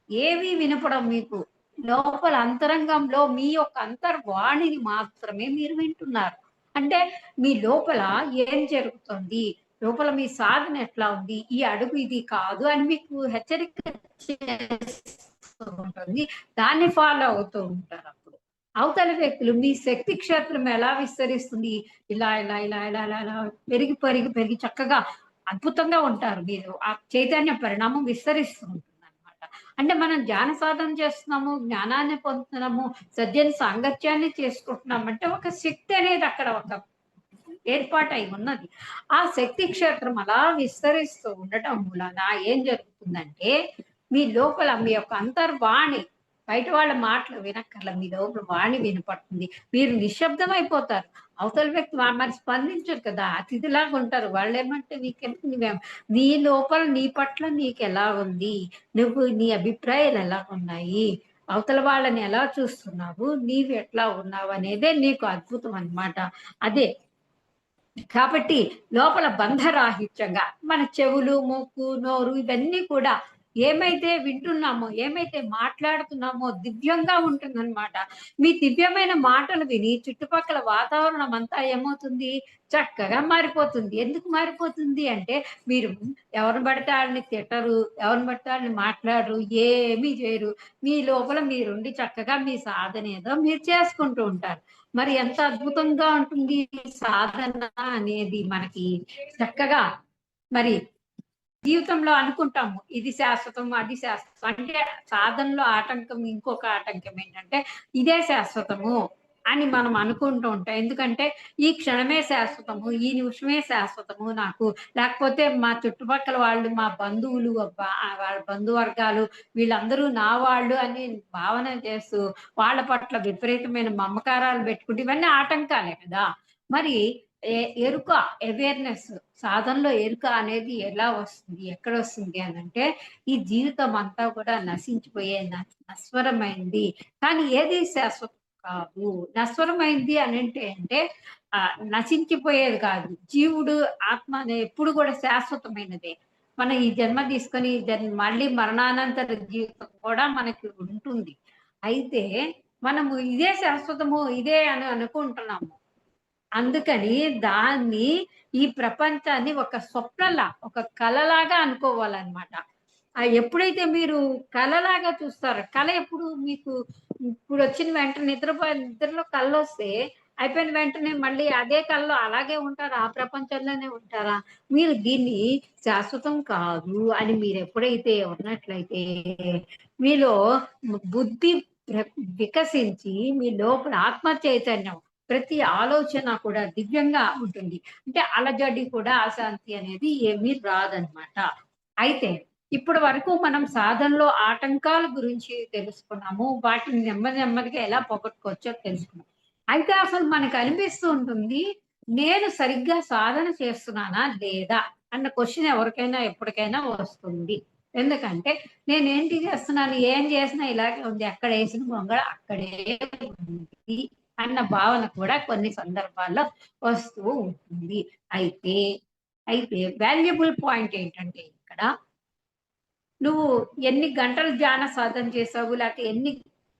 ఏవి వినపడం మీకు. లోపల అంతరంగంలో మీ యొక్క అంతర్వాణిని మాత్రమే మీరు వింటున్నారు. అంటే మీ లోపల ఏం జరుగుతుంది? లోపల మీ సాధన ఎట్లా ఉంది? ఈ అడుగు ఇది కాదు అని మీకు హెచ్చరిక చేస్తూ ఉంటుంది. దాన్ని ఫాలో అవుతూ ఉంటారప్పుడు. అవతల వ్యక్తులు మీ శక్తి క్షేత్రం ఎలా విస్తరిస్తుంది? ఇలా, ఇలా, ఇలా, ఇలా, ఇలా, ఇలా పెరిగి, పెరిగి, పెరిగి చక్కగా అద్భుతంగా ఉంటారు మీరు. ఆ చైతన్య పరిణామం విస్తరిస్తూ ఉంటుందన్నమాట. అంటే మనం ధ్యాన సాధన చేస్తున్నాము, జ్ఞానాన్ని పొందుతున్నాము, సజ్జన సాంగత్యాన్ని చేసుకుంటున్నాం అంటే ఒక శక్తి అనేది అక్కడ ఒక ఏర్పాటై ఉన్నది. ఆ శక్తి క్షేత్రం అలా విస్తరిస్తూ ఉండటం మూలాన ఏం జరుగుతుందంటే, మీ లోపల మీ యొక్క అంతర్వాణి బయట వాళ్ళ మాటలు వినక్కర్ల. మీ లోపల వాణి వినపడుతుంది. మీరు నిశ్శబ్దమైపోతారు. అవతల వ్యక్తి మరి స్పందించరు కదా! అతిథిలాగా ఉంటారు. వాళ్ళేమంటే నీకెందుకు నీ లోపల నీ పట్ల నీకెలా ఉంది? నువ్వు నీ అభిప్రాయాలు ఎలా ఉన్నాయి? అవతల వాళ్ళని ఎలా చూస్తున్నావు? నీవు ఎట్లా ఉన్నావు? అనేదే నీకు అద్భుతం అన్నమాట. అదే కాబట్టి లోపల బంధరాహిత్యంగా మన చెవులు, ముక్కు, నోరు ఇవన్నీ కూడా ఏమైతే వింటున్నామో, ఏమైతే మాట్లాడుతున్నామో దివ్యంగా ఉంటుందన్నమాట. మీ దివ్యమైన మాటలు విని చుట్టుపక్కల వాతావరణం అంతా ఏమవుతుంది? చక్కగా మారిపోతుంది. ఎందుకు మారిపోతుంది అంటే, మీరు ఎవరిని పడితే ఆళ్ళని తిట్టరు, ఎవరిని పడితే ఆళ్ళని మాట్లాడరు, ఏమీ చేయరు. మీ లోపల మీరుండి చక్కగా మీ సాధన ఏదో మీరు చేసుకుంటూ ఉంటారు. మరి ఎంత అద్భుతంగా ఉంటుంది ఈ సాధన అనేది మనకి చక్కగా మరి జీవితంలో అనుకుంటాము ఇది శాశ్వతం అది శాశ్వతం అంటే సాధనలో ఆటంకం ఇంకొక ఆటంకం ఏంటంటే ఇదే శాశ్వతము అని మనం అనుకుంటూ ఉంటాం ఎందుకంటే ఈ క్షణమే శాశ్వతము ఈ నిమిషమే శాశ్వతము నాకు లేకపోతే మా చుట్టుపక్కల వాళ్ళు మా బంధువులు వాళ్ళ బంధువర్గాలు వీళ్ళందరూ నా వాళ్ళు అని భావన చేస్తూ వాళ్ళ పట్ల విపరీతమైన మమకారాలు పెట్టుకుంటే ఇవన్నీ ఆటంకాలే కదా మరి ఎరుక అవేర్నెస్ సాధనలో ఎరుక అనేది ఎలా వస్తుంది ఎక్కడ వస్తుంది అని అంటే ఈ జీవితం అంతా కూడా నశించిపోయే నశ్వరమైంది కానీ ఏది శాశ్వతం కాదు నశ్వరమైంది అని అంటే నశించిపోయేది కాదు జీవుడు ఆత్మ అనే ఎప్పుడు కూడా శాశ్వతమైనదే మన ఈ జన్మ తీసుకొని మళ్ళీ మరణానంతర జీవితం కూడా మనకి ఉంటుంది అయితే మనము ఇదే శాశ్వతము ఇదే అని అనుకుంటున్నాము అందుకని దాన్ని ఈ ప్రపంచాన్ని ఒక స్వప్నలా ఒక కలలాగా అనుకోవాలన్నమాట ఎప్పుడైతే మీరు కలలాగా చూస్తారో కళ ఎప్పుడు మీకు ఇప్పుడు వచ్చిన వెంటనే నిద్రలో కళ్ళు వస్తే అయిపోయిన వెంటనే మళ్ళీ అదే కళలో అలాగే ఉంటారా ఆ ప్రపంచంలోనే ఉంటారా మీరు దీన్ని శాశ్వతం కాదు అని మీరు ఎప్పుడైతే ఉన్నట్లయితే మీలో బుద్ధి వికసించి మీ లోపల ఆత్మ చైతన్యం ప్రతి ఆలోచన కూడా దివ్యంగా ఉంటుంది అంటే అలజడి కూడా అశాంతి అనేది ఏమీ రాదనమాట అయితే ఇప్పటి వరకు మనం సాధనలో ఆటంకాల గురించి తెలుసుకున్నాము వాటిని నెమ్మదిగా ఎలా పోగొట్టుకోవచ్చో తెలుసుకున్నాం అయితే అసలు మనకు అనిపిస్తూ ఉంటుంది నేను సరిగ్గా సాధన చేస్తున్నానా లేదా అన్న క్వశ్చన్ ఎవరికైనా ఎప్పటికైనా వస్తుంది ఎందుకంటే నేనేంటి చేస్తున్నాను ఏం చేసినా ఇలాగే ఉంది ఎక్కడ వేసిన గొంగళ అక్కడే ఉంది అన్న భావన కూడా కొన్ని సందర్భాల్లో వస్తూ ఉంటుంది అయితే వాల్యుబుల్ పాయింట్ ఏంటంటే ఇక్కడ నువ్వు ఎన్ని గంటలు ధ్యాన సాధన చేసావు లేకపోతే ఎన్ని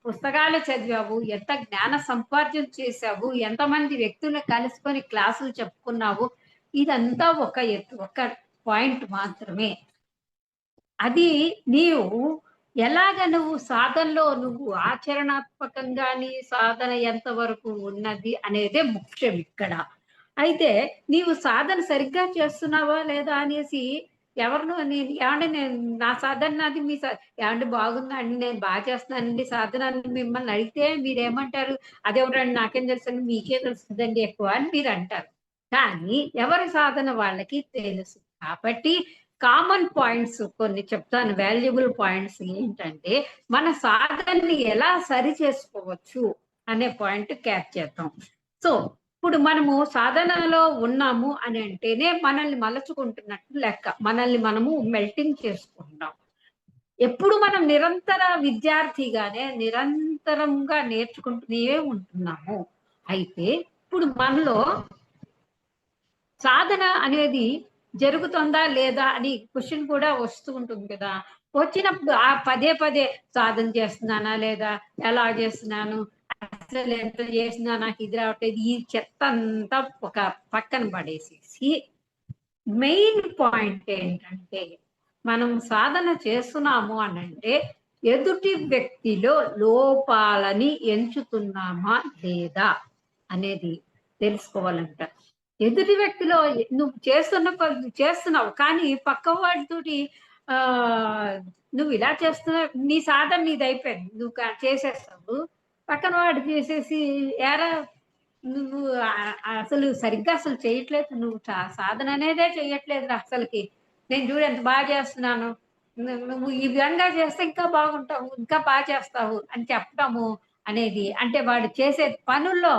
పుస్తకాలు చదివావు ఎంత జ్ఞాన సంపార్జన చేసావు ఎంతమంది వ్యక్తులను కలుసుకొని క్లాసులు చెప్పుకున్నావు ఇదంతా ఒక ఎత్తు ఒక పాయింట్ మాత్రమే అది నీవు ఎలాగ నువ్వు సాధనలో నువ్వు ఆచరణాత్మకంగా నీ సాధన ఎంతవరకు ఉన్నది అనేదే ముఖ్యం ఇక్కడ అయితే నీవు సాధన సరిగ్గా చేస్తున్నావా లేదా అనేసి ఎవరినో నేను ఏమంటే నేను నా సాధన నాది మీ ఏమంటే బాగుందండి నేను బాగా చేస్తున్నానండి సాధన మిమ్మల్ని అడిగితే మీరేమంటారు అదేమిటండి నాకేం తెలుసండి మీకే తెలుస్తుందండి ఎక్కువ అని మీరు అంటారు కానీ ఎవరి సాధన వాళ్ళకి తెలుసు కాబట్టి కామన్ పాయింట్స్ కొన్ని చెప్తాను వాల్యుబుల్ పాయింట్స్ ఏంటంటే మన సాధనని ఎలా సరి చేసుకోవచ్చు అనే పాయింట్ క్యాచ్ చేద్దాం సో ఇప్పుడు మనము సాధనలో ఉన్నాము అని అంటేనే మనల్ని మలచుకుంటున్నట్టు లెక్క మనల్ని మనము మెల్టింగ్ చేసుకుంటాం ఎప్పుడు మనం నిరంతర విద్యార్థిగానే నిరంతరంగా నేర్చుకుంటూనే ఉంటున్నాము అయితే ఇప్పుడు మనలో సాధన అనేది జరుగుతుందా లేదా అని క్వశ్చన్ కూడా వస్తూ ఉంటుంది కదా వచ్చినప్పుడు ఆ పదే సాధన చేస్తున్నానా లేదా ఎలా చేస్తున్నాను అసలు ఎంత చేసినా నాకు ఇది రావట్లేదు ఈ చెత్త అంతా ఒక పక్కన పడేసేసి మెయిన్ పాయింట్ ఏంటంటే మనం సాధన చేస్తున్నాము అని అంటే ఎదుటి వ్యక్తిలో లోపాలని ఎంచుతున్నామా లేదా అనేది తెలుసుకోవాలంట ఎదుటి వ్యక్తిలో నువ్వు చేస్తున్నావు కానీ పక్క వాడితోటి ఆ నువ్వు ఇలా చేస్తున్నా, నీ సాధన నీది అయిపోయింది, నువ్వు చేసేస్తావు, పక్కన వాడు చేసేసి ఎరా నువ్వు అసలు సరిగ్గా అసలు చేయట్లేదు, నువ్వు సాధన అనేదే చెయ్యట్లేదు అసలుకి, నేను చూడు ఎంత బాగా చేస్తున్నాను, నువ్వు ఈ విధంగా చేస్తే ఇంకా బాగుంటావు, ఇంకా బాగా చేస్తావు అని చెప్పటము అనేది, అంటే వాడు చేసే పనుల్లో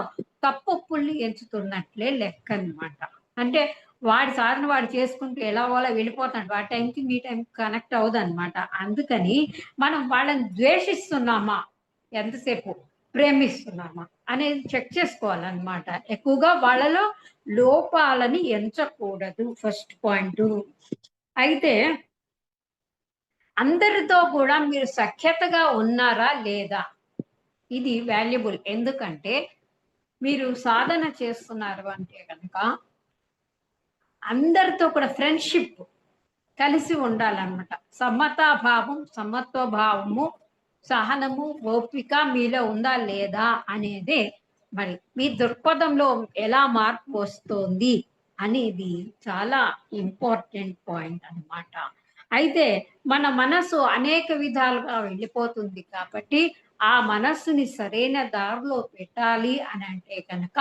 తప్పొప్పుల్ని ఎంచుతున్నట్లే లెక్క అన్నమాట. అంటే వాడి సాధన వాడు చేసుకుంటూ ఎలా వాళ్ళ వెళ్ళిపోతాడు, వాడి టైంకి మీ టైం కనెక్ట్ అవ్వదు అనమాట. అందుకని మనం వాళ్ళని ద్వేషిస్తున్నామా, ఎంతసేపు ప్రేమిస్తున్నామా అనేది చెక్ చేసుకోవాలన్నమాట. ఎక్కువగా వాళ్ళలో లోపాలని ఎంచకూడదు, ఫస్ట్ పాయింట్. అయితే అందరితో కూడా మీరు సఖ్యతగా ఉన్నారా లేదా, ఇది వాల్యుబుల్. ఎందుకంటే మీరు సాధన చేస్తున్నారు అంటే కనుక అందరితో కూడా ఫ్రెండ్షిప్ కలిసి ఉండాలన్నమాట. సమతాభావం, సమత్వ భావము, సహనము, ఓపిక మీలో ఉందా లేదా అనేది మరి మీ దృక్పథంలో ఎలా మార్పు వస్తుంది అనేది చాలా ఇంపార్టెంట్ పాయింట్ అన్నమాట. అయితే మన మనసు అనేక విధాలుగా వెళ్ళిపోతుంది కాబట్టి ఆ మనస్సుని సరైన దారిలో పెట్టాలి అని అంటే కనుక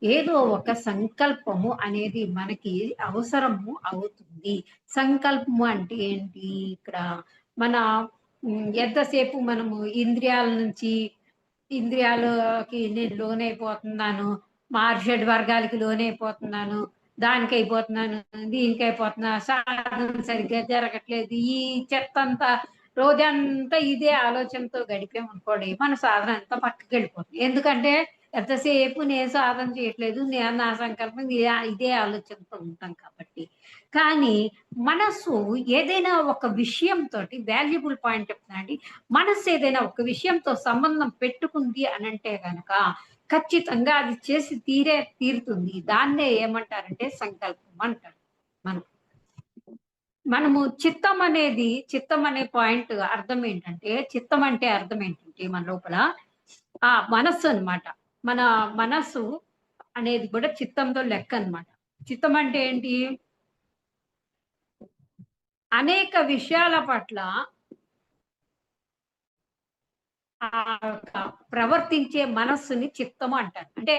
ఏదో ఒక సంకల్పము అనేది మనకి అవసరము అవుతుంది. సంకల్పము అంటే ఏంటి, ఇక్కడ మన ఎంతసేపు మనము ఇంద్రియాలకి నేను లోనైపోతున్నాను, మార్షడ్ వర్గాలకి లోనైపోతున్నాను, దానికి అయిపోతున్నాను, దీనికి అయిపోతున్నా, సాధన సరిగ్గా జరగట్లేదు, ఈ చెత్త అంతా రోజంతా ఇదే ఆలోచనతో గడిపామనుకోండి, మన సాధన అంతా పక్కకి వెళ్ళిపోతుంది. ఎందుకంటే ఎంతసేపు నేను సాధన చేయట్లేదు, నేను నా సంకల్పం ఇదే ఆలోచనతో ఉంటాం కాబట్టి. కానీ మనసు ఏదైనా ఒక విషయంతో, వాల్యుబుల్ పాయింట్ చెప్తున్నాండి, మనసు ఏదైనా ఒక విషయంతో సంబంధం పెట్టుకుంది అని అంటే కనుక ఖచ్చితంగా అది చేసి తీరుతుంది. దాన్నే ఏమంటారంటే సంకల్పం అంటారు. మనము చిత్తం అనే పాయింట్ అర్థం ఏంటంటే, చిత్తం అంటే అర్థం ఏంటంటే మన లోపల ఆ మనస్సు అన్నమాట. మన మనస్సు అనేది కూడా చిత్తంతో లెక్క అన్నమాట. చిత్తం అంటే ఏంటి, అనేక విషయాల పట్ల ప్రవర్తించే మనస్సుని చిత్తము అంటారు. అంటే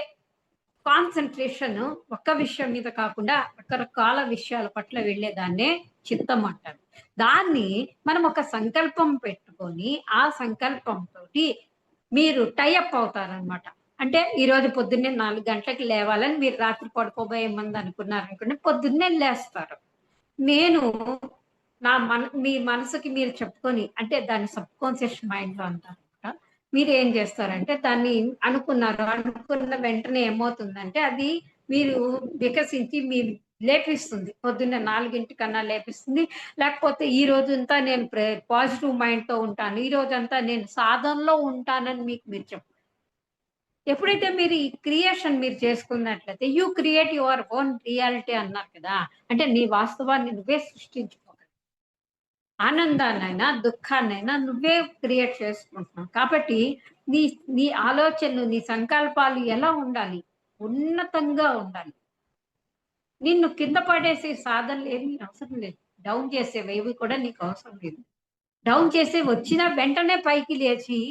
కాన్సన్ట్రేషన్ ఒక్క విషయం మీద కాకుండా రకరకాల విషయాల పట్ల వెళ్ళేదాన్నే చిత్తం అంటారు. దాన్ని మనం ఒక సంకల్పం పెట్టుకొని ఆ సంకల్పంతో మీరు టైఅప్ అవుతారనమాట. అంటే ఈ రోజు పొద్దున్నే 4 గంటలకి లేవాలని మీరు రాత్రి పడుకోబోయే ముందు అనుకున్నారనుకోండి, పొద్దున్నే లేస్తారు. నేను మీ మనసుకి మీరు చెప్పుకొని, అంటే దాన్ని సబ్ కాన్షియస్ మైండ్ లో అంటారు. మీరు ఏం చేస్తారంటే దాన్ని అనుకున్న వెంటనే ఏమవుతుందంటే అది మీరు వికసించి మీ లేపిస్తుంది, పొద్దున్న 4 కన్నా లేపిస్తుంది. లేకపోతే ఈ రోజంతా నేను పాజిటివ్ మైండ్ తో ఉంటాను, ఈ రోజంతా నేను సాధనలో ఉంటానని మీకు మీరు చెప్పు. ఎప్పుడైతే మీరు ఈ క్రియేషన్ మీరు చేసుకున్నట్లయితే you create your own reality అన్నారు కదా, అంటే నీ వాస్తవాన్ని నువ్వే సృష్టించుకోగలవు. ఆనందాన్నైనా దుఃఖాన్నైనా నువ్వే క్రియేట్ చేసుకుంటున్నావు కాబట్టి నీ నీ ఆలోచనలు, నీ సంకల్పాలు ఎలా ఉండాలి, ఉన్నతంగా ఉండాలి. నిన్ను కింద పడేసే సాధనలు ఏమీ అవసరం లేదు, డౌన్ చేసేవి ఏవి కూడా నీకు అవసరం లేదు. డౌన్ చేసే వచ్చిన వెంటనే పైకి లేచి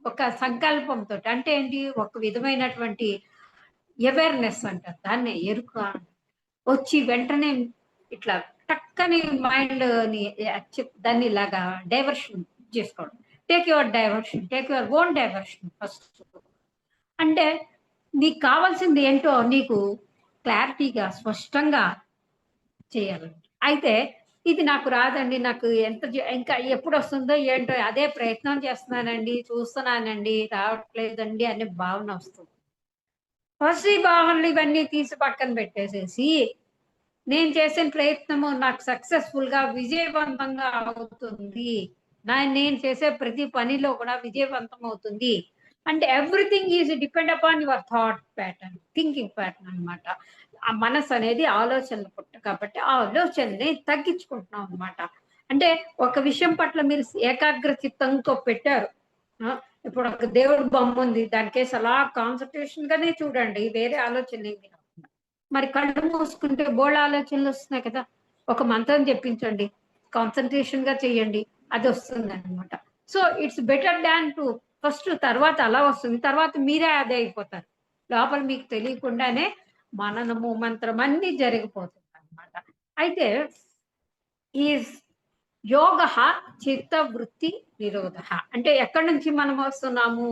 ఒక సంకల్పంతో, అంటే ఏంటి, ఒక విధమైనటువంటి అవేర్నెస్ అంటారు దాన్ని, ఎరుక వచ్చి వెంటనే ఇట్లా టక్కని మైండ్ ని దాన్ని ఇలాగా డైవర్షన్ చేసుకోవడం. Take your own diversion first. అంటే నీకు కావాల్సింది ఏంటో నీకు క్లారిటీగా స్పష్టంగా చేయాలండి. అయితే ఇది నాకు రాదండి, నాకు ఇంకా ఎప్పుడు వస్తుందో ఏంటో అదే ప్రయత్నం చేస్తున్నానండి, చూస్తున్నానండి, రావట్లేదండి అనే భావన వస్తుంది. ఫస్ట్ ఈ భావనలు ఇవన్నీ తీసి పక్కన పెట్టేసేసి నేను చేసిన ప్రయత్నము నాకు సక్సెస్ఫుల్ గా విజయవంతంగా అవుతుంది, నేను చేసే ప్రతి పనిలో కూడా విజయవంతం అవుతుంది అంటే everything is depend upon your thought pattern, thinking pattern అనమాట. ఆ మనసు అనేది ఆలోచనలు పుట్ట కాబట్టి ఆ ఆలోచనని తగ్గించుకుంటున్నాం అనమాట. అంటే ఒక విషయం పట్ల మీరు ఏకాగ్ర చిత్తంతో పెట్టారు, ఇప్పుడు ఒక దేవుడు బొమ్మ ఉంది, దానికేసి అలా కాన్సన్ట్రేషన్ గానే చూడండి, వేరే ఆలోచన ఏమి రాకుండా. మరి కళ్ళు మూసుకుంటే బోళ్ళ ఆలోచనలు వస్తున్నాయి కదా, ఒక మంత్రం చెప్పించండి, కాన్సన్ట్రేషన్ గా చేయండి, అది వస్తుంది అనమాట. So it's better than to first, తర్వాత అలా వస్తుంది, తర్వాత మీరే అదే అయిపోతారు. లోపల మీకు తెలియకుండానే మననము మంత్రం అన్ని జరిగిపోతుంది అనమాట. అయితే ఈ యోగ చిత్త వృత్తి నిరోధ అంటే ఎక్కడి నుంచి మనం వస్తున్నాము?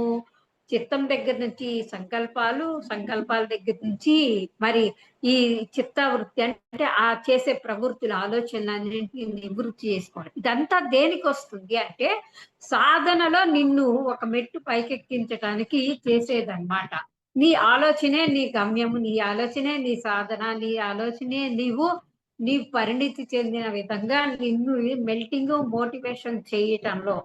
చిత్తం దగ్గర నుంచి సంకల్పాలు, సంకల్పాల దగ్గర నుంచి మరి ఈ చిత్త వృత్తి అంటే ఆ చేసే ప్రవృత్తులు, ఆలోచనలన్నింటినీ నివృత్తి చేసుకోవాలి. ఇదంతా దేనికి వస్తుంది అంటే సాధనలో నిన్ను ఒక మెట్టు పైకెక్కించడానికి చేసేదన్నమాట. నీ ఆలోచనే నీ గమ్యము, నీ ఆలోచనే నీ సాధన, నీ ఆలోచనే నీ పరిణితి చెందిన విధంగా నిన్ను మెల్టింగ్ మోటివేషన్ చేయటంలో,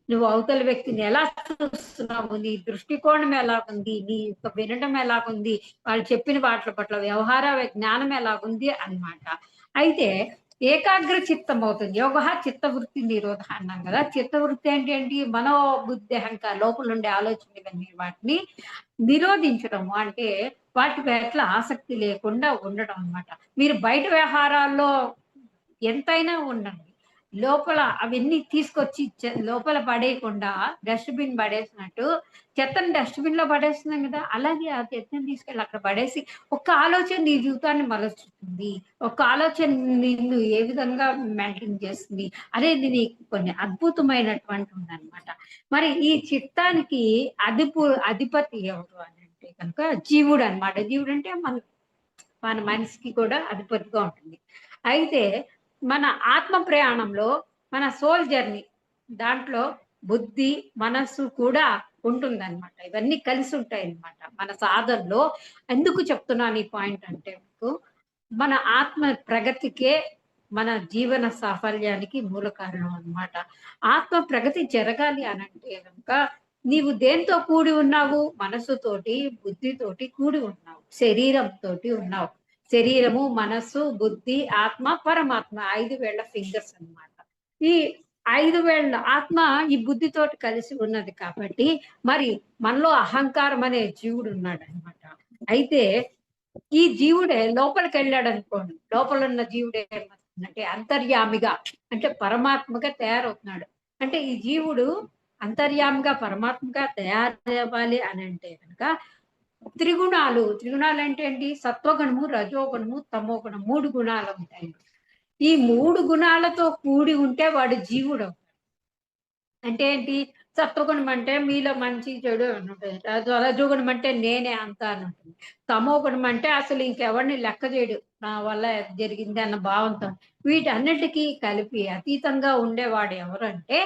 నువ్వు అవతల వ్యక్తిని ఎలా చూస్తున్నావు, నీ దృష్టికోణం ఎలాగుంది, నీ యొక్క వినడం ఎలాగుంది, వాళ్ళు చెప్పిన వాటి పట్ల వ్యవహార జ్ఞానం ఎలాగుంది అన్నమాట. అయితే ఏకాగ్ర చిత్తం అవుతుంది. యోగ చిత్తవృత్తి నిరోధ అన్నాం కదా. చిత్తవృత్తి అంటే ఏంటి? మనోబుద్ధి అహంకార లోపల ఉండే ఆలోచనలన్నీ వాటిని నిరోధించడం. అంటే వాటి పట్ల ఆసక్తి లేకుండా ఉండడం అన్నమాట. మీరు బయట వ్యవహారాల్లో ఎంతైనా ఉండండి, లోపల అవన్నీ తీసుకొచ్చి లోపల పడేయకుండా డస్ట్‌బిన్ పడేసినట్టు చెత్తని డస్ట్‌బిన్ లో పడేస్తున్నాం కదా, అలాగే ఆ చెత్తని తీసుకెళ్ళి అక్కడ పడేసి ఒక్క ఆలోచన నీ జీవితాన్ని మలుచుతుంది. ఒక్క ఆలోచన నిన్ను ఏ విధంగా మెయింటైన్ చేస్తుంది అనేది నీకు కొన్ని అద్భుతమైనటువంటి ఉందన్నమాట. మరి ఈ చిత్తానికి అధిపతి ఎవరు అని అంటే కనుక జీవుడు అన్నమాట. జీవుడు అంటే మన మనసుకి కూడా అధిపతిగా ఉంటుంది. అయితే మన ఆత్మ ప్రయాణంలో, మన సోల్ జర్నీ దాంట్లో బుద్ధి, మనస్సు కూడా ఉంటుందన్నమాట. ఇవన్నీ కలిసి ఉంటాయి అన్నమాట మన సాధనలో. ఎందుకు చెప్తున్నాను ఈ పాయింట్ అంటే మీకు, మన ఆత్మ ప్రగతికే మన జీవన సాఫల్యానికి మూల కారణం అన్నమాట. ఆత్మ ప్రగతి జరగాలి అని అంటే కనుక నీవు దేంతో కూడి ఉన్నావు? మనస్సుతోటి, బుద్ధితోటి కూడి ఉన్నావు, శరీరంతో ఉన్నావు. శరీరము, మనస్సు, బుద్ధి, ఆత్మ, పరమాత్మ 5 వేళ్ల ఫింగర్స్ అన్నమాట. ఈ 5 వేళ్ల ఆత్మ ఈ బుద్ధితోటి కలిసి ఉన్నది కాబట్టి మరి మనలో అహంకారం అనే జీవుడు ఉన్నాడు అనమాట. అయితే ఈ జీవుడే లోపలికి వెళ్ళాడు అనుకోండి, లోపల ఉన్న జీవుడే ఏమవుతుందంటే అంతర్యామిగా, అంటే పరమాత్మగా తయారవుతున్నాడు. అంటే ఈ జీవుడు అంతర్యామిగా పరమాత్మగా తయారవ్వాలి అని అంటే కనుక త్రిగుణాలు అంటే ఏంటి? సత్వగుణము, రజోగుణము, తమోగుణం, 3 గుణాలు ఉంటాయి. ఈ 3 గుణాలతో కూడి ఉంటే వాడు జీవుడు అవుతాడు. అంటే ఏంటి? సత్వగుణం అంటే మీలో మంచి చెడు అని ఉంటుంది. రజోగుణం అంటే నేనే అంతా అని ఉంటుంది. తమోగుణం అంటే అసలు ఇంకెవరిని లెక్క చేయడు, నా వల్ల జరిగింది అన్న భావంతో. వీటన్నిటికీ కలిపి అతీతంగా ఉండేవాడు ఎవరంటే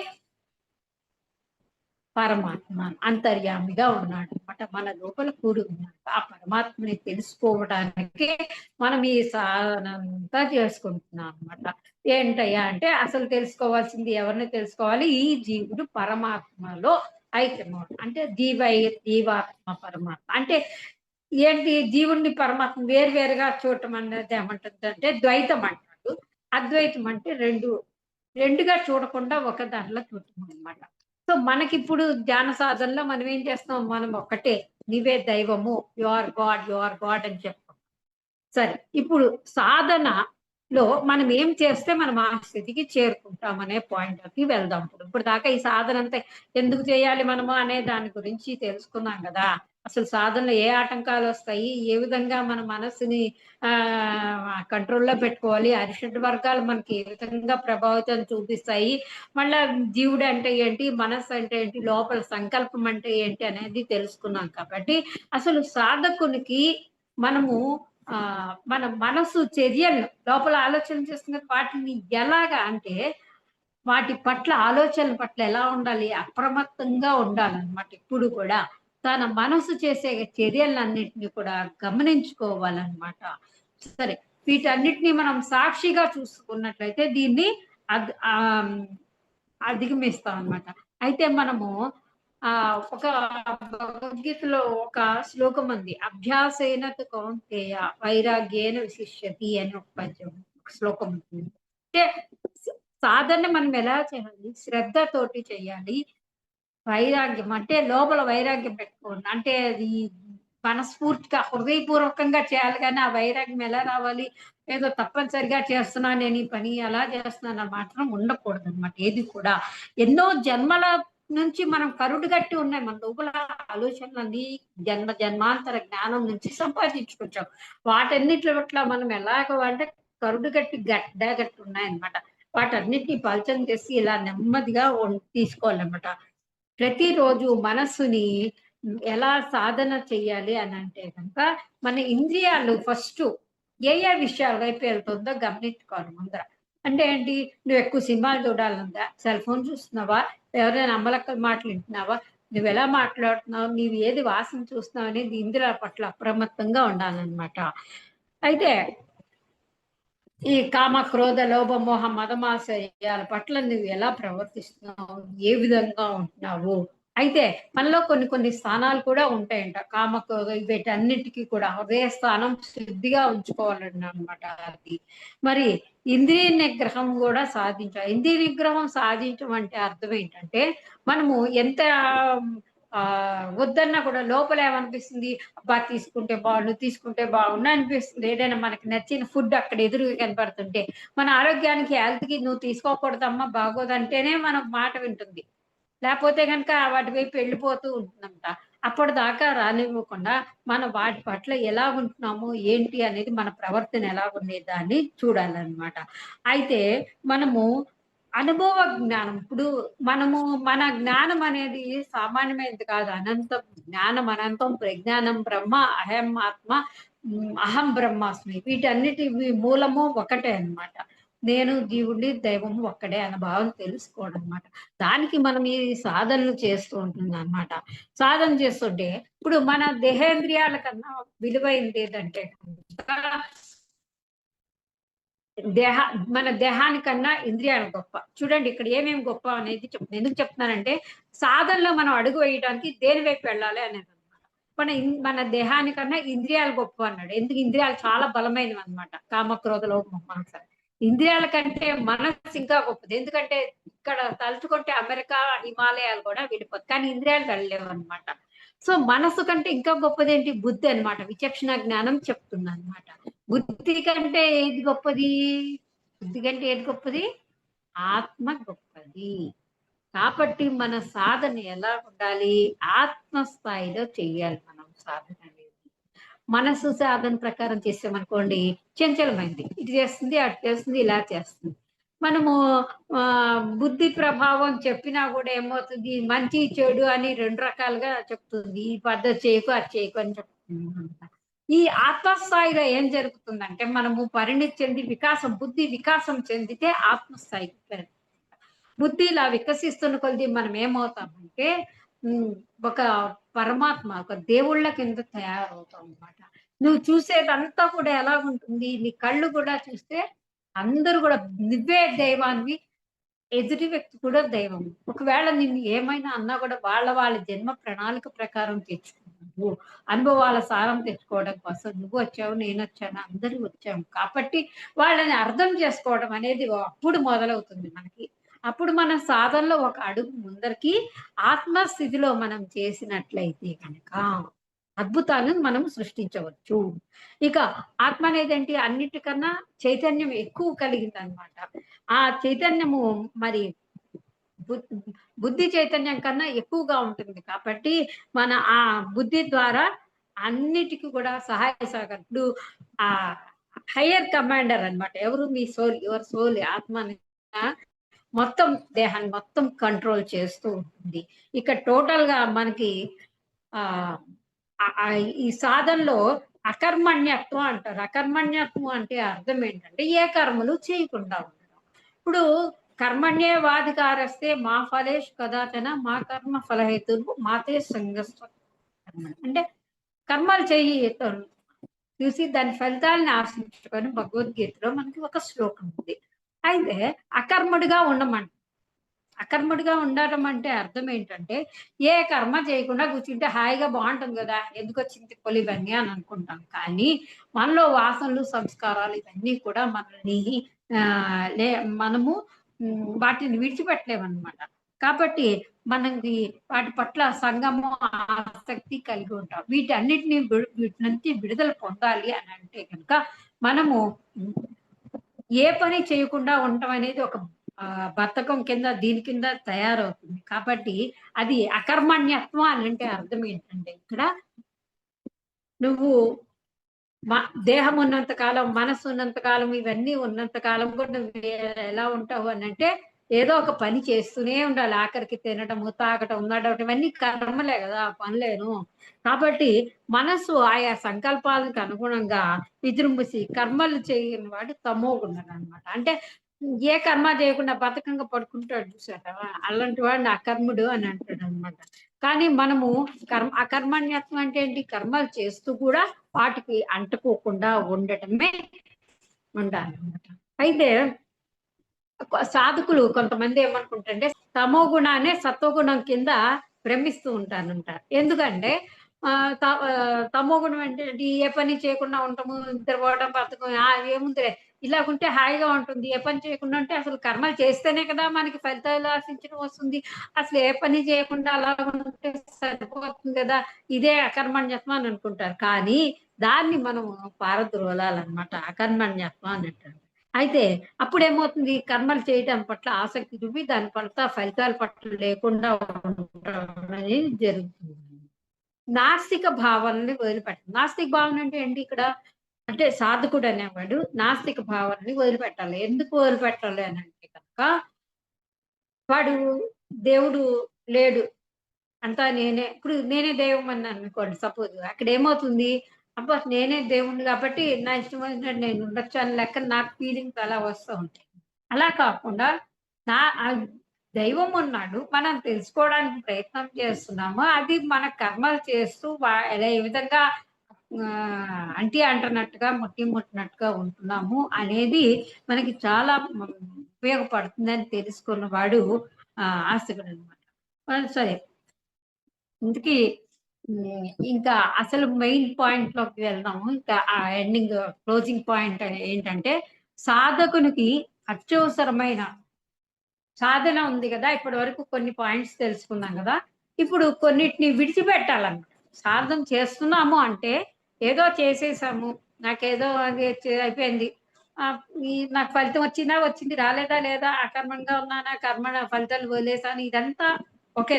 పరమాత్మ అంతర్యామిగా ఉన్నాడు అనమాట. మన లోపల కూడి ఉన్నాడు. ఆ పరమాత్మని తెలుసుకోవడానికే మనం ఈ సాధనంతా చేసుకుంటున్నాం అనమాట. ఏంటయ్యా అంటే అసలు తెలుసుకోవాల్సింది ఎవరిని తెలుసుకోవాలి? ఈ జీవుడు పరమాత్మలో ఐక్యమవుడు. అంటే జీవాత్మ పరమాత్మ అంటే ఏంటి? జీవుడిని పరమాత్మ వేరువేరుగా చూడటం అనేది ఏమంటుంది అంటే ద్వైతం అంటాడు. అద్వైతం అంటే రెండుగా చూడకుండా ఒక దాంట్లో చూడటం అనమాట. సో మనకిప్పుడు ధ్యాన సాధనలో మనం ఏం చేస్తాం? మనం ఒక్కటే, నీవే దైవము, యు ఆర్ గాడ్ అని చెప్తాం. సరే, ఇప్పుడు సాధనలో మనం ఏం చేస్తే మనం ఆ స్థితికి చేరుకుంటాం అనే పాయింట్‌కి వెళ్దాం. ఇప్పుడు దాకా ఈ సాధన అంతా ఎందుకు చేయాలి మనము అనే దాని గురించి తెలుసుకున్నాం కదా. అసలు సాధనలో ఏ ఆటంకాలు వస్తాయి, ఏ విధంగా మన మనస్సుని కంట్రోల్‌లో పెట్టుకోవాలి, అరిషడ్ వర్గాలు మనకి ఏ విధంగా ప్రభావితం చూపిస్తాయి, మళ్ళా జీవుడు అంటే ఏంటి, మనస్సు అంటే ఏంటి, లోపల సంకల్పం అంటే ఏంటి అనేది తెలుసుకున్నాం. కాబట్టి అసలు సాధకునికి మనము మన మనసు చర్యలు లోపల ఆలోచన చేస్తున్న వాటిని ఎలాగా అంటే వాటి పట్ల ఆలోచనల పట్ల ఎలా ఉండాలి? అప్రమత్తంగా ఉండాలన్నమాట. ఇప్పుడు కూడా తన మనసు చేసే చర్యలన్నిటిని కూడా గమనించుకోవాలన్నమాట. సరే, వీటన్నిటిని మనం సాక్షిగా చూసుకున్నట్లయితే దీన్ని అధిగమిస్తాం అన్నమాట. అయితే మనము ఒక భగవద్గీతలో ఒక శ్లోకం ఉంది. అభ్యాసేన తు కౌంతేయ వైరాగ్యేన విశిష్యతి అని ఒక పద్యం, ఒక శ్లోకం ఉంటుంది. అంటే సాధన మనం ఎలా చేయాలి? శ్రద్ధతోటి చేయాలి. వైరాగ్యం అంటే లోపల వైరాగ్యం పెట్టుకోండి. అంటే అది మనస్ఫూర్తిగా హృదయపూర్వకంగా చేయాలి గానీ, ఆ వైరాగ్యం ఎలా రావాలి? ఏదో తప్పనిసరిగా చేస్తున్నాను నేను ఈ పని, అలా చేస్తున్నానని మాత్రం ఉండకూడదనమాట ఏది కూడా. ఎన్నో జన్మల నుంచి మనం కరుడుగట్టి ఉన్నాయి. మన లోపల ఆలోచనలన్నీ జన్మ జన్మాంతర జ్ఞానం నుంచి సంపాదించుకొచ్చాం. వాటన్నిటి పట్ల మనం ఎలాగ అంటే కరుడుగట్టి గడ్డగట్టి ఉన్నాయన్నమాట. వాటన్నిటిని పలచన చేసి ఇలా నెమ్మదిగా తీసుకోవాలన్నమాట. ప్రతిరోజు మనస్సుని ఎలా సాధన చెయ్యాలి అనంటే గనక, మన ఇంద్రియాలు ఫస్టు ఏ విషయాల వైపు వెళ్తుందో గమనించుకోవాలి ముందర. అంటే ఏంటి? నువ్వెక్కువ సినిమాలు చూడాలందా? సెల్ ఫోన్ చూస్తున్నావా? ఎవరైనా అమ్మలక్కల మాటలు వింటున్నావా? నువ్వెలా మాట్లాడుతున్నావు? నీవు ఏది వాసన చూస్తున్నావు అనేది ఇంద్రియాల పట్ల అప్రమత్తంగా ఉండాలనమాట. అయితే ఈ కామ, క్రోధ, లోభ, మోహ, మదమాశ్చర్యాల పట్ల నువ్వు ఎలా ప్రవర్తిస్తున్నావు? ఏ విధంగా ఉంటున్నావు? అయితే మనలో కొన్ని కొన్ని స్థానాలు కూడా ఉంటాయంట. కామ, క్రోధ వీటన్నిటికి కూడా హృదయ స్థానం శుద్ధిగా ఉంచుకోవాలన్నమాట అది. మరి ఇంద్రియ నిగ్రహం కూడా సాధించాలి. ఇంద్రియ నిగ్రహం సాధించడం అంటే అర్థం ఏంటంటే, మనము ఎంత వద్దన్నా కూడా లోపల ఏమనిపిస్తుంది? అబ్బా! తీసుకుంటే బాగుండు అనిపిస్తుంది. ఏదైనా మనకి నచ్చిన ఫుడ్ అక్కడ ఎదురుగా కనపడుతుంటే, మన ఆరోగ్యానికి, హెల్త్‌కి నువ్వు తీసుకోకూడదమ్మా బాగోదంటేనే మనకు మాట వింటుంది. లేపోతే గనక వాటి వైపు వెళ్ళిపోతూ ఉంటుందంట. అప్పటిదాకా రానివ్వకుండా మనం వాటి పట్ల ఎలా ఉంటున్నాము, ఏంటి అనేది మన ప్రవర్తన ఎలాగుండే దాన్ని చూడాలనమాట. అయితే మనము అనుభవ జ్ఞానం ఇప్పుడు మనము మన జ్ఞానం అనేది సామాన్యమైనది కాదు. అనంతం జ్ఞానం అనంతం, ప్రజ్ఞానం బ్రహ్మ, అహం ఆత్మ, అహం బ్రహ్మాస్మి. వీటన్నిటి మూలము ఒకటే అన్నమాట. నేను జీవుడిని, దైవము ఒక్కడే అన్న భావన తెలుసుకోవడం అన్నమాట. దానికి మనం ఈ సాధనలు చేస్తూ ఉంటుందన్నమాట. సాధన చేస్తుంటే ఇప్పుడు మన దేహేంద్రియాల కన్నా విలువైనది ఏదంటే దేహ మన దేహానికన్నా ఇంద్రియాలు గొప్ప. చూడండి ఇక్కడ ఏమేమి గొప్ప అనేది ఎందుకు చెప్తున్నానంటే, సాధనలో మనం అడుగు వేయడానికి దేని వైపు వెళ్ళాలి అనేదన్నమాట. మన దేహానికన్నా ఇంద్రియాలు గొప్ప అన్నాడు. ఎందుకు ఇంద్రియాలు చాలా బలమైనవన్నమాట. కామ, క్రోధ, లోభ, మోహ. ఇంద్రియాల కంటే మనస్సు ఇంకా గొప్పది. ఎందుకంటే ఇక్కడ తలుచుకుంటే అమెరికా, హిమాలయాలు కూడా వెళ్ళిపోతాయి. కానీ ఇంద్రియాలు వెళ్ళలేవన్నమాట. సో మనస్సు కంటే ఇంకా గొప్పదేంటి? బుద్ధి అన్నమాట. విచక్షణ జ్ఞానం చెప్తుందన్నమాట. బుద్ధి కంటే ఏది గొప్పది? బుద్ధి కంటే ఏది గొప్పది? ఆత్మ గొప్పది. కాబట్టి మన సాధన ఎలా ఉండాలి? ఆత్మ స్థాయిలో చెయ్యాలి మనం సాధన అనేది. మనసు సాధన ప్రకారం చేసామనుకోండి చంచలమైంది. ఇటు చేస్తుంది, అటు చేస్తుంది, ఇలా చేస్తుంది. మనము బుద్ధి ప్రభావం చెప్పినా కూడా ఏమవుతుంది? మంచి, చెడు అని 2 రకాలుగా చెప్తుంది. ఈ పద్ధతి చేయకు, అది చేయకు అని చెప్తుందన్నమాట. ఈ ఆత్మస్థాయిలో ఏం జరుగుతుందంటే మనము పరిణితి చెంది బుద్ధి వికాసం చెందితే ఆత్మస్థాయికి పెరుగుతుంది. బుద్ధి ఇలా వికసిస్తున్న కొద్దీ మనం ఏమవుతామంటే హ్మ్, ఒక పరమాత్మ, ఒక దేవుళ్ళ కింద తయారవుతాం అన్నమాట. నువ్వు చూసేదంతా కూడా ఎలాగుంటుంది? నీ కళ్ళు కూడా చూస్తే అందరూ కూడా నువ్వే దైవానివి, ఎదుటి వ్యక్తి కూడా దైవం. ఒకవేళ నిన్ను ఏమైనా అన్నా కూడా వాళ్ళ జన్మ ప్రణాళిక ప్రకారం తెచ్చుకున్నావు. అనుభవాల సారం తెచ్చుకోవడం కోసం నువ్వు వచ్చావు, నేనొచ్చాను, అందరూ వచ్చాము. కాబట్టి వాళ్ళని అర్థం చేసుకోవడం అనేది అప్పుడు మొదలవుతుంది మనకి. అప్పుడు మన సాధనలో ఒక అడుగు ముందరికి ఆత్మస్థితిలో మనం చేసినట్లయితే గనక అద్భుతాలను మనం సృష్టించవచ్చు. ఇక ఆత్మ అనేదేంటి? అన్నిటికన్నా చైతన్యం ఎక్కువ కలిగిందనమాట. ఆ చైతన్యము మరి బు- బుద్ధి చైతన్యం కన్నా ఎక్కువగా ఉంటుంది కాబట్టి మన ఆ బుద్ధి ద్వారా అన్నిటికీ కూడా సహాయ సహకారం. ఇప్పుడు ఆ హయ్యర్ కమాండర్ అన్నమాట. ఎవరు? మీ సోల్, యువర్ సోల్, ఆత్మ మొత్తం దేహాన్ని మొత్తం కంట్రోల్ చేస్తూ ఉంటుంది. ఇక టోటల్ గా మనకి ఆ ఈ సాధనలో అకర్మణ్యత్వం అంటారు. అకర్మణ్యత్వం అంటే అర్థం ఏంటంటే ఏ కర్మలు చేయకుండా ఉండడం. ఇప్పుడు కర్మణ్యేవాధికారస్తే మా ఫలేష్ కదాచన మా కర్మ ఫలహేతుర్వు మాతే సంగస్వ. అంటే కర్మలు చెయ్యి చూసి దాని ఫలితాలను ఆశించుకొని భగవద్గీతలో మనకి ఒక శ్లోకం ఉంది. అయితే అకర్మడుగా ఉండమంట. అకర్మడుగా ఉండటం అంటే అర్థం ఏంటంటే ఏ కర్మ చేయకుండా కూర్చుంటే హాయిగా బాగుంటుంది కదా, ఎందుకొచ్చింది తిప్పలు ఇవన్నీ అని అనుకుంటాం. కానీ మనలో వాసనలు, సంస్కారాలు ఇవన్నీ కూడా మనల్ని మనము వాటిని విడిచిపెట్టలేమన్నమాట. కాబట్టి మనకి వాటి పట్ల సంగము ఆసక్తి కలిగి ఉంటాం. వీటన్నిటిని వీటి నుంచి విడుదల పొందాలి అని అంటే కనుక మనము ఏ పని చేయకుండా ఉండటం అనేది ఒక బద్ధకం కింద దీని కింద తయారవుతుంది. కాబట్టి అది అకర్మణ్యత్వం అని అంటే అర్థం ఏంటంటే ఇక్కడ నువ్వు దేహం ఉన్నంత కాలం, మనసు ఉన్నంత కాలం, ఇవన్నీ ఉన్నంత కాలం కూడా నువ్వు ఎలా ఉంటావు అని అంటే ఏదో ఒక పని చేస్తూనే ఉండాలి. ఆఖరికి తినటము, తాగటం, నడవటం ఇవన్నీ కర్మలే కదా, పనులేను. కాబట్టి మనసు ఆయా సంకల్పాలకు అనుగుణంగా విజృంభించి కర్మలు చేయని వాడు తమోగుణుడు అనమాట. అంటే ఏ కర్మ చేయకుండా బద్ధకంగా పడుకుంటాడు చూసారా, అలాంటి వాడిని అకర్ముడు అని అంటాడు అనమాట. కానీ మనము అకర్మణ్యత్వం అంటే ఏంటి? కర్మలు చేస్తూ కూడా వాటికి అంటుకోకుండా ఉండటమే ఉండాలన్నమాట. అయితే సాధకులు కొంతమంది ఏమనుకుంటారంటే తమో గుణాన్ని సత్వగుణం కింద భ్రమిస్తూ ఉంటారంటారు. ఎందుకంటే తమో గుణం అంటే ఏ పని చేయకుండా ఉంటాము, నిద్రపోవడం, బతకం, ఏముంది ఇలాగుంటే హాయిగా ఉంటుంది. ఏ పని చేయకుండా ఉంటే అసలు కర్మలు చేస్తేనే కదా మనకి ఫలితాలు ఆశించడం వస్తుంది. అసలు ఏ పని చేయకుండా అలా ఉంటే సరిపోతుంది కదా, ఇదే అకర్మణ్యత్వం అని అనుకుంటారు. కానీ దాన్ని మనం పారద్రోలాలన్నమాట, అకర్మణ్యత్వం అని అంటారు. అయితే అప్పుడేమవుతుంది, కర్మలు చేయడం పట్ల ఆసక్తి చూపి దాని పట్ల ఫలితాల పట్ల లేకుండా ఉండడం అనేది జరుగుతుంది. నాస్తిక భావనని వదిలిపెట్టాలి. నాస్తిక భావన అంటే ఏంటి ఇక్కడ? అంటే సాధకుడు అనేవాడు నాస్తిక భావనని వదిలిపెట్టాలి. ఎందుకు వదిలిపెట్టాలి అని అంటే కనుక వాడు దేవుడు లేడు, అంతా నేనే, ఇప్పుడు నేనే దైవం అని అనుకోండి సపోజ్, అక్కడ ఏమవుతుంది, అబ్బా నేనే దేవుణ్ణి కాబట్టి నా ఇష్టమైనట్టు నేను ఉండొచ్చు అని లెక్క నాకు ఫీలింగ్స్ అలా వస్తూ ఉంటాయి. అలా కాకుండా నా దైవం ఉన్నాడు, మనం తెలుసుకోవడానికి ప్రయత్నం చేస్తున్నాము, అది మన కర్మలు చేస్తూ ఏ విధంగా అంటి అంటున్నట్టుగా ముట్టి ముట్టినట్టుగా ఉంటున్నాము అనేది మనకి చాలా ఉపయోగపడుతుందని తెలుసుకున్న వాడు ఆస్తికుడు అనమాట. సరే, ఇందుకి ఇంకా అసలు మెయిన్ పాయింట్ లోకి వెళ్దాము. ఇంకా ఆ ఎండింగ్ క్లోజింగ్ పాయింట్ ఏంటంటే సాధకునికి అత్యవసరమైన సాధన ఉంది కదా. ఇప్పటి వరకు కొన్ని పాయింట్స్ తెలుసుకున్నాం కదా, ఇప్పుడు కొన్నిటిని విడిచిపెట్టాలన్నమాట. సాధన చేస్తున్నాము అంటే ఏదో చేసేసాము, నాకేదో అది అయిపోయింది, నాకు ఫలితం వచ్చిందా వచ్చింది, రాలేదా లేదా, అకర్మంగా ఉన్నానా, కర్మ ఫలితాలు వదిలేసాను, ఇదంతా ఒకే.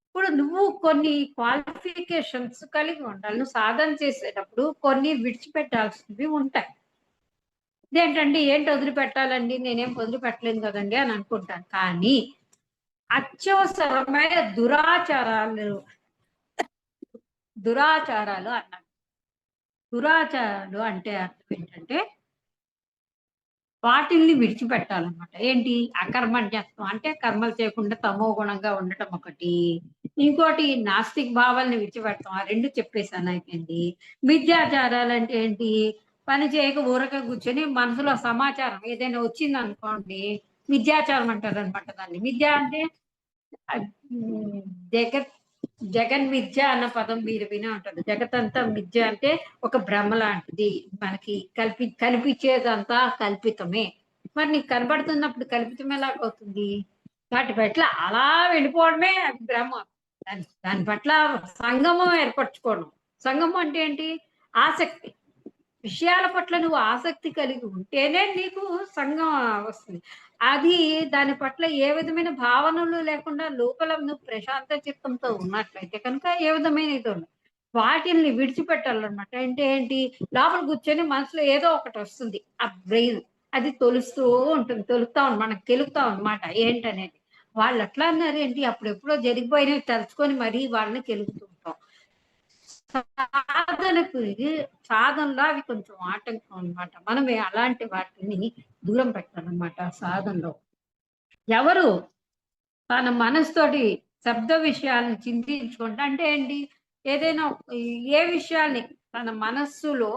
ఇప్పుడు నువ్వు కొన్ని క్వాలిఫికేషన్స్ కలిగి ఉండాలి. నువ్వు సాధన చేసేటప్పుడు కొన్ని విడిచిపెట్టాల్సినవి ఉంటాయి. ఇదేంటండి, ఏంటి వదిలిపెట్టాలండి, నేనేం వదిలిపెట్టలేదు కదండి అని అనుకుంటాను. కానీ అత్యవసరమైన దురాచారాలు అన్నారు. దురాచారాలు అంటే అర్థం ఏంటంటే వాటిల్ని విడిచిపెట్టాలన్నమాట. ఏంటి? అకర్మణ్యత్వం అంటే కర్మలు చేయకుండా తమో గుణంగా ఉండటం ఒకటి. ఇంకోటి నాస్తిక్ భావాల్ని విడిచిపెట్టడం. ఆ రెండు చెప్పేసాను, అయిపోయింది. మిథ్యాచారాలు అంటే ఏంటి? పని చేయక ఊరక కూర్చొని మనసులో సమాచారం ఏదైనా వచ్చింది అనుకోండి, మిథ్యాచారం అంటారు అనమాట దాన్ని. మిథ్య అంటే జగన్ మిథ్య అన్న పదం మీరు వినే ఉంటారు. జగతంతా మిథ్య అంటే ఒక భ్రమ లాంటిది, మనకి కనిపించేదంతా కల్పితమే. మరి నీకు కనబడుతున్నప్పుడు కల్పితం ఎలాగవుతుంది? వాటి పట్ల అలా వెళ్ళిపోవడమే అది భ్రమ. దాని పట్ల సంగమం ఏర్పరచుకోవడం. సంగమం అంటే ఏంటి? ఆసక్తి. విషయాల పట్ల నువ్వు ఆసక్తి కలిగి ఉంటేనే నీకు సంగం వస్తుంది. అది దాని పట్ల ఏ విధమైన భావనలు లేకుండా లోపల నువ్వు ప్రశాంత చిత్తంతో ఉన్నట్లయితే కనుక ఏ విధమైన ఇది ఉండదు. వాటిల్ని విడిచిపెట్టాలన్నమాట. అంటే ఏంటి? లోపల కూర్చొని మనసులో ఏదో ఒకటి వస్తుంది, ఆ బ్రెయిన్ అది తొలుస్తూ ఉంటుంది, మనకు తెలుపుతాం అనమాట ఏంటనేది. వాళ్ళు ఎట్లా అన్నారు ఏంటి, అప్పుడెప్పుడో జరిగిపోయినవి తలుచుకొని మరీ వాళ్ళని తెలుపుతుంటాం. సాధనలో అవి కొంచెం ఆటంకం అనమాట. మనమే అలాంటి వాటిని దూరం పెట్టాలన్నమాట. సాధనలో ఎవరు తన మనసుతోటి శబ్ద విషయాలను చింతించుకుంటా అంటే ఏంటి, ఏదైనా ఏ విషయాల్ని తన మనస్సులో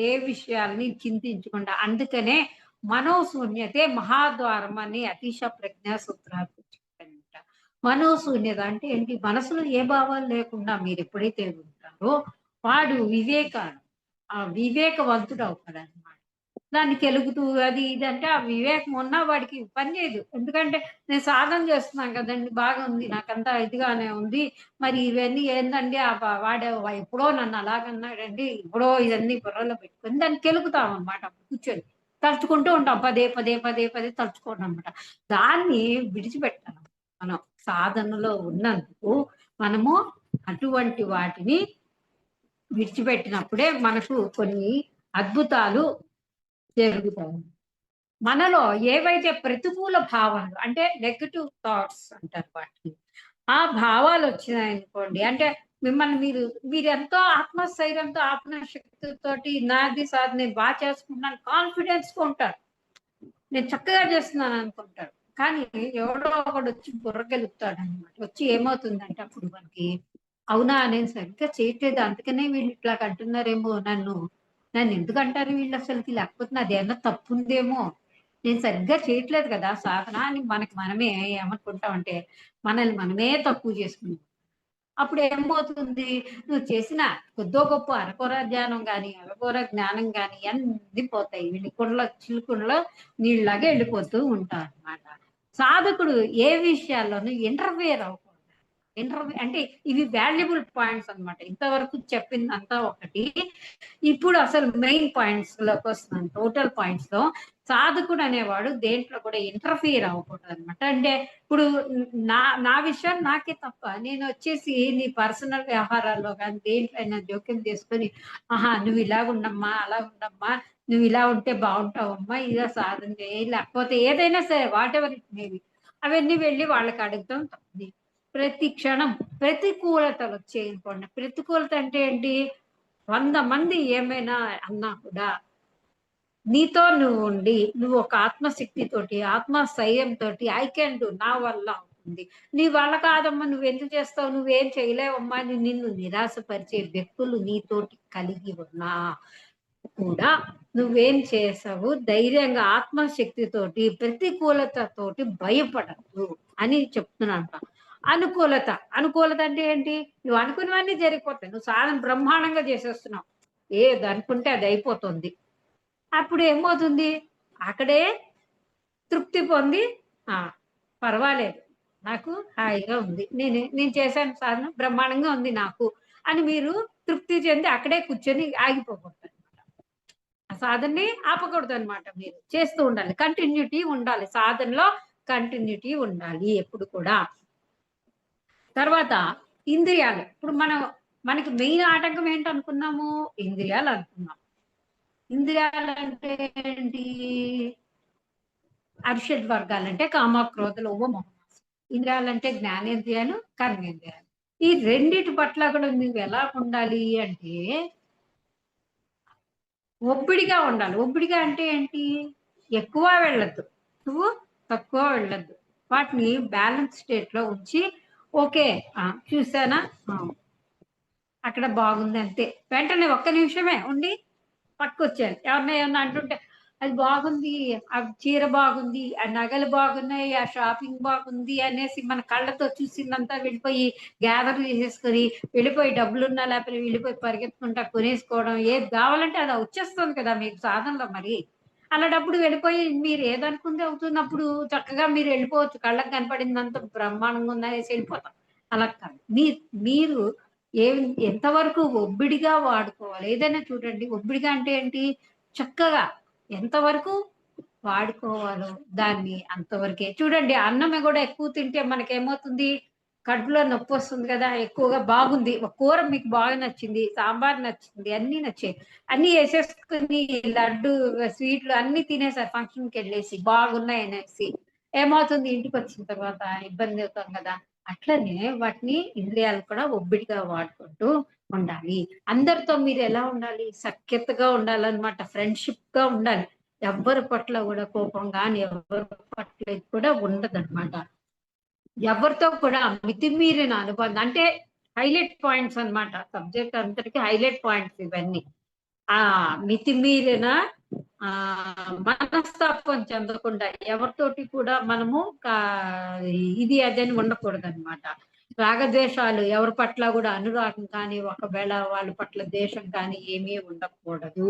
ఏ విషయాల్ని చింతించకుండా, అందుకనే మనోశూన్యతే మహాద్వారం అని అతీశ ప్రజ్ఞా సూత్రాలు చెప్పారంట. మనోశూన్యత అంటే ఏంటి? మనసులో ఏ భావాలు లేకుండా మీరు ఎప్పుడైతే ఉంటారో వాడు వివేకవంతుడు అవుతాడు అనమాట. దాన్ని కెలుగుతూ అది ఇది అంటే ఆ వివేకం ఉన్నా వాడికి పని చేయదు. ఎందుకంటే నేను సాధన చేస్తున్నాను కదండీ! బాగా ఉంది. నాకంతా ఇదిగానే ఉంది. మరి ఇవన్నీ ఏందండి వాడు ఎప్పుడో నన్ను అలాగన్నాడండి. ఎప్పుడో ఇవన్నీ బుర్రలో పెట్టుకొని దాన్ని కెలుకుతామనమాట కూర్చొని. తలుచుకుంటూ ఉంటాం. పదే, పదే, పదే, పదే తలుచుకోవడమనమాట. దాన్ని విడిచిపెట్టాలి మనం. సాధనలో ఉన్నందుకు మనము అటువంటి వాటిని విడిచిపెట్టినప్పుడే మనకు కొన్ని అద్భుతాలు జరుగుతాయి. మనలో ఏవైతే ప్రతికూల భావాలు అంటే నెగెటివ్ థాట్స్ అంటారు వాటిని. ఆ భావాలు వచ్చినాయనుకోండి అంటే మిమ్మల్ని మీరెంతో ఆత్మస్థైర్యంతో, ఆత్మశక్తితోటి నాది సాధన నేను చేసుకుంటున్నాను కాన్ఫిడెన్స్‌గా ఉంటారు. నేను చక్కగా చేస్తున్నాను అనుకుంటారు. కానీ ఎవడో ఒకడొచ్చి బుర్రగెలుపుతాడనమాట. వచ్చి ఏమవుతుందంటే అప్పుడు మనకి అవునా! నేను సరిగ్గా చేయట్లేదు. అందుకనే వీళ్ళు ఇట్లాగ అంటున్నారేమో నన్ను. నన్నెందుకంటారు వీళ్ళసలకి? లేకపోతే నాదేమన్నా తప్పుందేమో! నేను సరిగ్గా చేయట్లేదు కదా సాధన అని మనకి మనమే ఏమనుకుంటామంటే, మనల్ని మనమే తక్కువ చేసుకుంటాం. అప్పుడేమవుతుంది, నువ్వు చేసిన కొద్దో గొప్పో అరకొర ధ్యానం గాని, అరకొర జ్ఞానం గాని అన్నీ పోతాయి. చిలుకుండలో నీళ్ళలాగా వెళ్ళిపోతూ ఉంటారనమాట. సాధకుడు ఏ విషయాల్లోనూ ఇంటర్ఫియర్ అవ్వకూడదు. అంటే ఇవి వాల్యుబుల్ పాయింట్స్ అన్నమాట. ఇంతవరకు చెప్పిందంతా ఒకటి. ఇప్పుడు అసలు మెయిన్ పాయింట్స్ లోకి వస్తున్నాను. టోటల్ పాయింట్స్ లో సాధకుడు అనేవాడు దేంట్లో కూడా ఇంటర్ఫియర్ అవ్వకూడదు అనమాట. అంటే ఇప్పుడు నా నా విషయం నాకే తప్ప నేను వచ్చేసి నీ పర్సనల్ వ్యవహారాల్లో కానీ దేంట్లో అయినా జోక్యం చేసుకొని ఆహా నువ్వు ఇలాగ ఉండమ్మా అలా ఉండమ్మా నువ్వు ఇలా ఉంటే బాగుంటావమ్మా ఇలా సాధన చేయి లేకపోతే ఏదైనా సరే వాట్ ఎవర్ ఇట్ మేబీ అవన్నీ వెళ్ళి వాళ్ళకి అడుగుతాం తప్పది. ప్రతి క్షణం ప్రతికూలతలు వచ్చాయనుకోండి. ప్రతికూలత అంటే ఏంటి? 100 మంది ఏమైనా అన్నా కూడా నీతో నువ్వు ఉండి, నువ్వు ఒక ఆత్మశక్తితోటి, ఆత్మస్థైర్యంతోటి ఐ కెన్ డూ నా వల్ల అవుతుంది. నీ వల్ల కాదమ్మా నువ్వెందుకు చేస్తావు? నువ్వేం చేయలేవమ్మా అని నిన్ను నిరాశపరిచే వ్యక్తులు నీతోటి కలిగి ఉన్నా కూడా నువ్వేం చేసావు? ధైర్యంగా ఆత్మశక్తితోటి, ప్రతికూలతతోటి భయపడద్దు అని చెప్తున్నానట. అనుకూలత. అనుకూలత అంటే ఏంటి? నువ్వు అనుకున్నవన్నీ జరిగిపోతాయి. నువ్వు సాధన బ్రహ్మాండంగా చేసేస్తున్నావు. ఏదనుకుంటే అది అయిపోతుంది. అప్పుడు ఏమవుతుంది? అక్కడే తృప్తి పొంది ఆ! పర్వాలేదు. నాకు హాయిగా ఉంది. నేను చేశాను సాధన బ్రహ్మాండంగా ఉంది నాకు అని మీరు తృప్తి చెంది అక్కడే కూర్చొని ఆగిపోకూడదనమాట. ఆ సాధనని ఆపకూడదనమాట మీరు. చేస్తూ ఉండాలి. కంటిన్యూటీ ఉండాలి. సాధనలో కంటిన్యూటీ ఉండాలి ఎప్పుడు కూడా. తర్వాత ఇంద్రియాలు. ఇప్పుడు మనకి మెయిన్ ఆటంకం ఏంటనుకున్నాము? ఇంద్రియాలు అనుకున్నాం. ఇంద్రియాలంటే ఏంటి? అరిషడ్ వర్గాలంటే కామ, క్రోధ, లోభ, మోహం. ఇంద్రియాలంటే జ్ఞానేంద్రియాలు, కర్మేంద్రియాలు. ఈ రెండిటి పట్ల కూడా నువ్వు ఎలా ఉండాలి అంటే ఒబ్బిడిగా ఉండాలి. ఒబ్బిడిగా అంటే ఏంటి? ఎక్కువ వెళ్ళొద్దు. నువ్వు తక్కువ వెళ్ళొద్దు. వాటిని బ్యాలెన్స్ స్టేట్‌లో ఉంచి ఓకే. చూసానా? ఆ! అక్కడ బాగుంది అంతే. వెంటనే ఒక్క నిమిషమే ఉండి పట్టుకొచ్చేయాలి. ఎవరైనా ఏమన్నా అంటుంటే, "అది బాగుంది. ఆ చీర బాగుంది. ఆ నగలు బాగున్నాయి. ఆ షాపింగ్ బాగుంది" అనేసి మన కళ్ళతో చూసిందంతా వెళ్ళిపోయి గ్యాదర్ చేసేసుకొని, వెళ్ళిపోయి డబ్బులున్నా లేకపోతే వెళ్ళిపోయి పరిగెత్తుకుంటా కొనేసుకోవడం. ఏది కావాలంటే అది వచ్చేస్తుంది కదా మీకు సాధనలో మరి. అలాటప్పుడు వెళ్ళిపోయి మీరు ఏదనుకుంది అవుతున్నప్పుడు చక్కగా మీరు వెళ్ళిపోవచ్చు. కళ్ళకి కనపడిందంతా బ్రహ్మాండంగా ఉందనేసి వెళ్ళిపోతాం. అలా కాదు. మీరు ఏం ఎంతవరకు ఒబ్బిడిగా వాడుకోవాలి. ఏదైనా చూడండి ఒబ్బిడిగా అంటే ఏంటి? చక్కగా ఎంతవరకు వాడుకోవాలో దాన్ని అంతవరకే. చూడండి అన్నం కూడా ఎక్కువ తింటే మనకేమవుతుంది? కడుపులో నొప్పొస్తుంది గదా! ఎక్కువగా బాగుంది. ఒక కూర మీకు బాగా నచ్చింది. సాంబార్ నచ్చింది. అన్నీ నచ్చాయి. అన్నీ ఏసేసుకొని లడ్డు, స్వీట్లు అన్నీ తినేసారు ఫంక్షన్‌కెళ్ళేసి బాగున్నాయనేసి. ఏమవుతుంది ఇంటికొచ్చిన తర్వాత ఇబ్బంది అవుతాం గదా! అట్లనే వాటిని ఇంద్రియాలు కూడా ఒబ్బిడిగా వాడుకుంటూ ఉండాలి. అందరితో మీరెలా ఉండాలి? సఖ్యతగా ఉండాలనమాట. ఫ్రెండ్‌షిప్‌గా ఉండాలి. ఎవ్వరి పట్ల గూడా కోపం గాని, ఎవరి పట్ల కూడా ఉండదనమాట. ఎవరితో కూడా మితిమీరిన అనుబంధం అంటే హైలైట్ పాయింట్స్ అన్నమాట. సబ్జెక్ట్ అంతటికి హైలైట్ పాయింట్స్ ఇవన్నీ. ఆ మితిమీరిన మనస్తాపం చెందకుండా ఎవరితోటి కూడా మనము ఇది అదని ఉండకూడదన్నమాట. రాగద్వేషాలు ఎవరి పట్ల కూడా అనురాగం కానీ, ఒకవేళ వాళ్ళ పట్ల ద్వేషం కానీ ఏమీ ఉండకూడదు.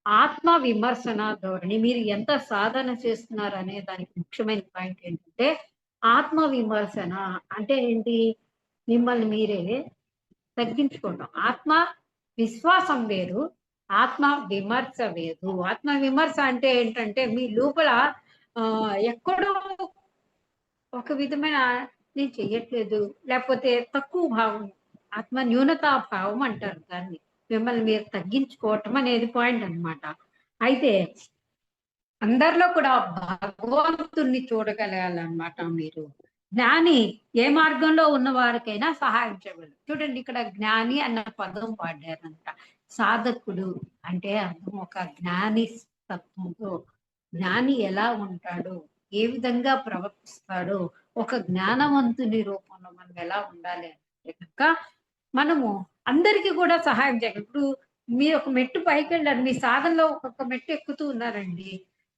ఆత్మ విమర్శన ధోరణి. మీరు ఎంత సాధన చేస్తున్నారు అనే దానికి ముఖ్యమైన పాయింట్ ఏంటంటే, ఆత్మ విమర్శన అంటే ఏంటి? మిమ్మల్ని మీరే తగ్గించుకోవటం. ఆత్మ విశ్వాసం వేరు. ఆత్మ విమర్శ వేరు. ఆత్మ విమర్శ అంటే ఏంటంటే, మీ లోపల ఎక్కడో ఒక విధమైన నేను చెయ్యట్లేదు, లేకపోతే తక్కువ భావం, ఆత్మ న్యూనతా భావం అంటారు దాన్ని. మిమ్మల్ని మీరు తగ్గించుకోవటం అనేది పాయింట్ అన్నమాట. అయితే అందరిలో కూడా భగవంతుణ్ణి చూడగలగాలన్నమాట మీరు. జ్ఞాని ఏ మార్గంలో ఉన్న వారికైనా సహాయం చేయగలరు. చూడండి, ఇక్కడ జ్ఞాని అన్న పదం వాడారంట. సాధకుడు అంటే అర్థం ఒక జ్ఞాని తత్వంతో. జ్ఞాని ఎలా ఉంటాడు, ఏ విధంగా ప్రవర్తిస్తాడు, ఒక జ్ఞానవంతుని రూపంలో మనం ఎలా ఉండాలి అంటే కనుక మనము అందరికీ కూడా సహాయం చేయాలి. ఇప్పుడు మీరు ఒక మెట్టు పైకి వెళ్ళారు, మీ సాధనలో ఒక్కొక్క మెట్టు ఎక్కుతూ ఉన్నారండి.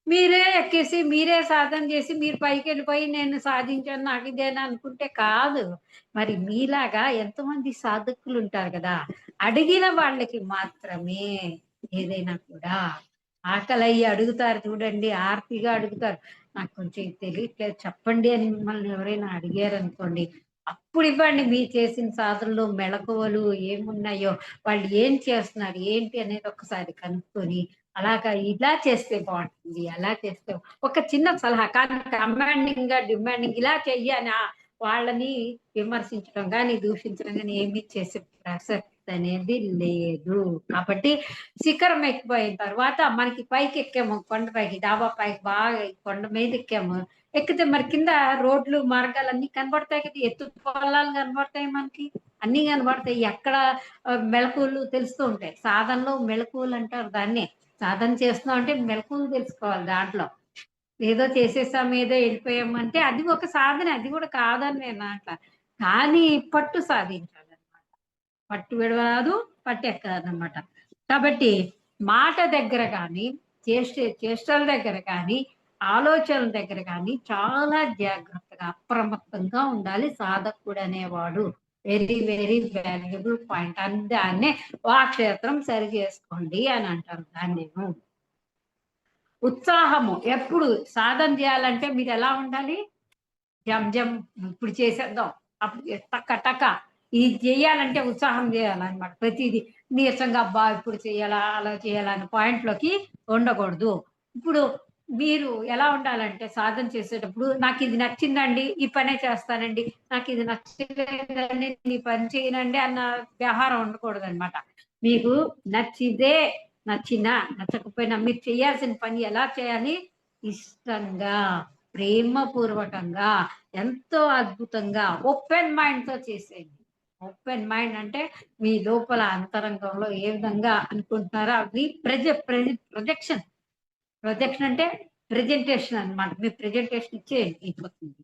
మీరే ఎక్కేసి, మీరే సాధన చేసి, మీరు పైకెళ్ళిపోయి నేను సాధించాను, నాకు ఇదేనా అనుకుంటే కాదు. మరి మీలాగా ఎంతమంది సాధకులు ఉంటారు కదా! అడిగిన వాళ్ళకి మాత్రమే ఏదైనా కూడా. ఆకలయ్యి అడుగుతారు చూడండి, ఆర్తిగా అడుగుతారు. నాకు కొంచెం ఇది తెలియట్లేదు చెప్పండి అని మిమ్మల్ని ఎవరైనా అడిగారనుకోండి, అప్పుడు ఇవ్వండి. మీరు చేసిన సాధనలో మెళకువలు ఏమున్నాయో, వాళ్ళు ఏం చేస్తున్నారు, ఏంటి అనేది ఒక్కసారి కనుక్కొని అలాగా ఇలా చేస్తే బాగుంటుంది, అలా చేస్తే ఒక చిన్న సలహా. కానీ కమాండింగ్ గా డిమాండింగ్ ఇలా చెయ్యి అని వాళ్ళని విమర్శించడం కానీ దూషించడం కానీ ఏమీ చేసే ప్రసక్తి అనేది లేదు. కాబట్టి శిఖరం ఎక్కిపోయిన తర్వాత మనకి పైకి ఎక్కాము, కొండ పైకి, డాబా పైకి బాగా కొండ మీద ఎక్కాము. ఎక్కితే మరి కింద రోడ్లు మార్గాలు అన్ని కనబడతాయి కదా, ఎత్తు పొలాలు కనబడతాయి, మనకి అన్ని కనబడతాయి. ఎక్కడ మెళకువలు తెలుస్తూ ఉంటాయి. సాధనలో మెళకువలు అంటారు దాన్నే. సాధన చేస్తున్నాం అంటే మెలకువలు తెలుసుకోవాలి దాంట్లో. ఏదో చేసేసాం, ఏదో వెళ్ళిపోయాం అంటే అది ఒక సాధన, అది కూడా కాదని నేను అట్లా. కానీ పట్టు సాధించాలన్నమాట. పట్టు విడవరాదు, పట్టు ఎక్కదన్నమాట. కాబట్టి మాట దగ్గర కానీ, చేష్టల దగ్గర కానీ, ఆలోచనల దగ్గర కానీ చాలా జాగ్రత్తగా అప్రమత్తంగా ఉండాలి సాధకుడు అనేవాడు. Very very valuable point. దాన్నే వాక్షేత్రం సరి చేసుకోండి అని అంటారు దాన్ని. నేను ఉత్సాహము ఎప్పుడు సాధన చేయాలంటే మీరు ఎలా ఉండాలి? జం జం ఇప్పుడు చేసేద్దాం, అప్పుడు టక టక ఇది చేయాలంటే ఉత్సాహం చేయాలన్నమాట. ప్రతిదీ నీరసంగా అబ్బా ఇప్పుడు చేయాలా, అలా చేయాలా అనే పాయింట్లోకి ఉండకూడదు. ఇప్పుడు మీరు ఎలా ఉండాలంటే సాధన చేసేటప్పుడు నాకు ఇది నచ్చిందండి, ఈ పనే చేస్తానండి, నాకు ఇది నచ్చలేదండి, ఈ పని చేయనండి అన్న వ్యవహారం ఉండకూడదు అనమాట. మీకు నచ్చితే, నచ్చినా నచ్చకపోయినా మీరు చేయాల్సిన పని ఎలా చేయాలి? ఇష్టంగా, ప్రేమపూర్వకంగా, ఎంతో అద్భుతంగా ఓపెన్ మైండ్ తో చేసేయండి. ఓపెన్ మైండ్ అంటే మీ లోపల అంతరంగంలో ఏ విధంగా అనుకుంటున్నారో అది ప్రొజెక్షన్. ప్రొజెక్షన్ అంటే ప్రెజెంటేషన్ అన్నమాట. మీ ప్రెజెంటేషన్ ఇచ్చేయండి, అయిపోతుంది.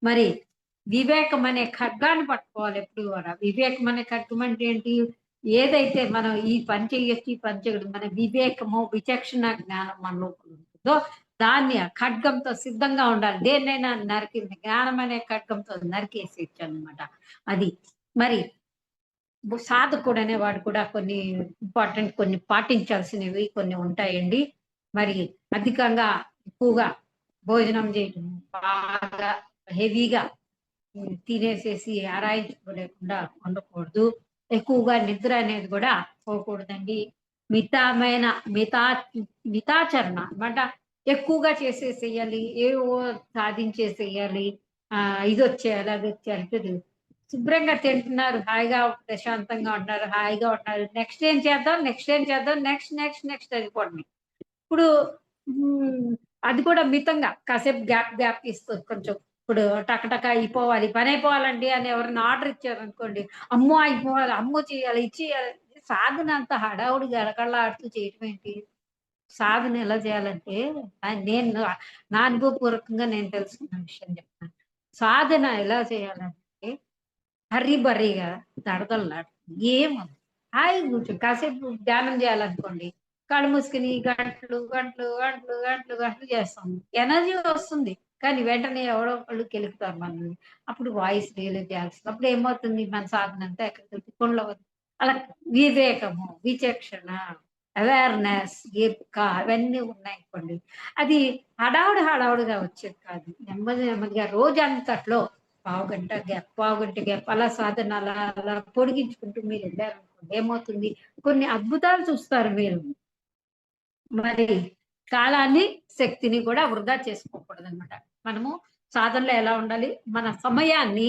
మరి వివేకం అనే ఖడ్గాన్ని పట్టుకోవాలి ఎప్పుడు కూడా. వివేకం అనే ఖడ్గం అంటే ఏంటి? ఏదైతే మనం ఈ పని చేయొచ్చు, ఈ పని చేయకూడదు, మన వివేకము, విచక్షణ జ్ఞానం మన లోపల ఉంటుందో దాన్ని ఆ ఖడ్గంతో సిద్ధంగా ఉండాలి. దేన్నైనా నరికింది జ్ఞానం అనే ఖడ్గంతో నరికేసేయచ్చు అన్నమాట. అది మరి సాధకుడు అనేవాడు కూడా కొన్ని ఇంపార్టెంట్, కొన్ని పాటించాల్సినవి కొన్ని ఉంటాయండి. మరి అధికంగా ఎక్కువగా భోజనం చేయటం, బాగా హెవీగా తినేసేసి ఆరాయించుకోలేకుండా ఉండకూడదు. ఎక్కువగా నిద్ర అనేది కూడా పోకూడదండి. మితమైన మితా మితాచరణ అన్నమాట. ఎక్కువగా చేసేసేయాలి, ఏవో సాధించేసేయాలి, ఇది వచ్చేయాలి, అది వచ్చేయాలి. శుభ్రంగా తింటున్నారు, హాయిగా ప్రశాంతంగా ఉంటున్నారు, హాయిగా ఉంటున్నారు. నెక్స్ట్ ఏం చేద్దాం, నెక్స్ట్ ఏం చేద్దాం, నెక్స్ట్ నెక్స్ట్ నెక్స్ట్ అయిపోండి. ఇప్పుడు హ్మ్, అది కూడా మితంగా కాసేపు గ్యాప్ గ్యాప్ ఇస్తుంది కొంచెం. ఇప్పుడు టకటక అయిపోవాలి, పని అయిపోవాలండి అని ఎవరైనా ఆర్డర్ ఇచ్చారనుకోండి, అమ్మో అయిపోవాలి, అమ్మో చేయాలి, ఇది చేయాలి. సాధన అంత హడావుడి గడగడలాడుతూ చేయటం ఏంటి? సాధన ఎలా చేయాలంటే నేను నా అనుభవపూర్వకంగా నేను తెలుసుకున్న విషయం చెప్తాను. సాధన ఎలా చేయాలంటే హర్రీ బర్రీగా దడదల్లాడు ఏముంది, హాయిగా కూర్చొని కాసేపు ధ్యానం చేయాలనుకోండి, కళ్ళు మూసుకుని గంటలు గంటలు గంటలు గంటలు గంటలు చేస్తాం. ఎనర్జీ వస్తుంది, కానీ వెంటనే ఎవడో ఒకళ్ళు కెలుకుతారు మనల్ని. అప్పుడు వాయిస్ రియలైజ్ చేయాల్సింది. అప్పుడు ఏమవుతుంది, మన సాధన అంతా ఎక్కడికి కొండలవద్దు. అలా వివేకము, విచక్షణ అవేర్‌నెస్, ఎరుక అవన్నీ ఉన్నాయనుకోండి. అది హడావుడిగా వచ్చేది కాదు. నెమ్మదిగా రోజంతట్లో పావుగంట గ్యాప్ అలా సాధన అలా పొడిగించుకుంటూ మీరెళ్లారనుకోండి ఏమవుతుంది, కొన్ని అద్భుతాలు చూస్తారు మీరు. మరి కాలాన్ని, శక్తిని కూడా వృధా చేసుకోకూడదనమాట. మనము సాధనలో ఎలా ఉండాలి? మన సమయాన్ని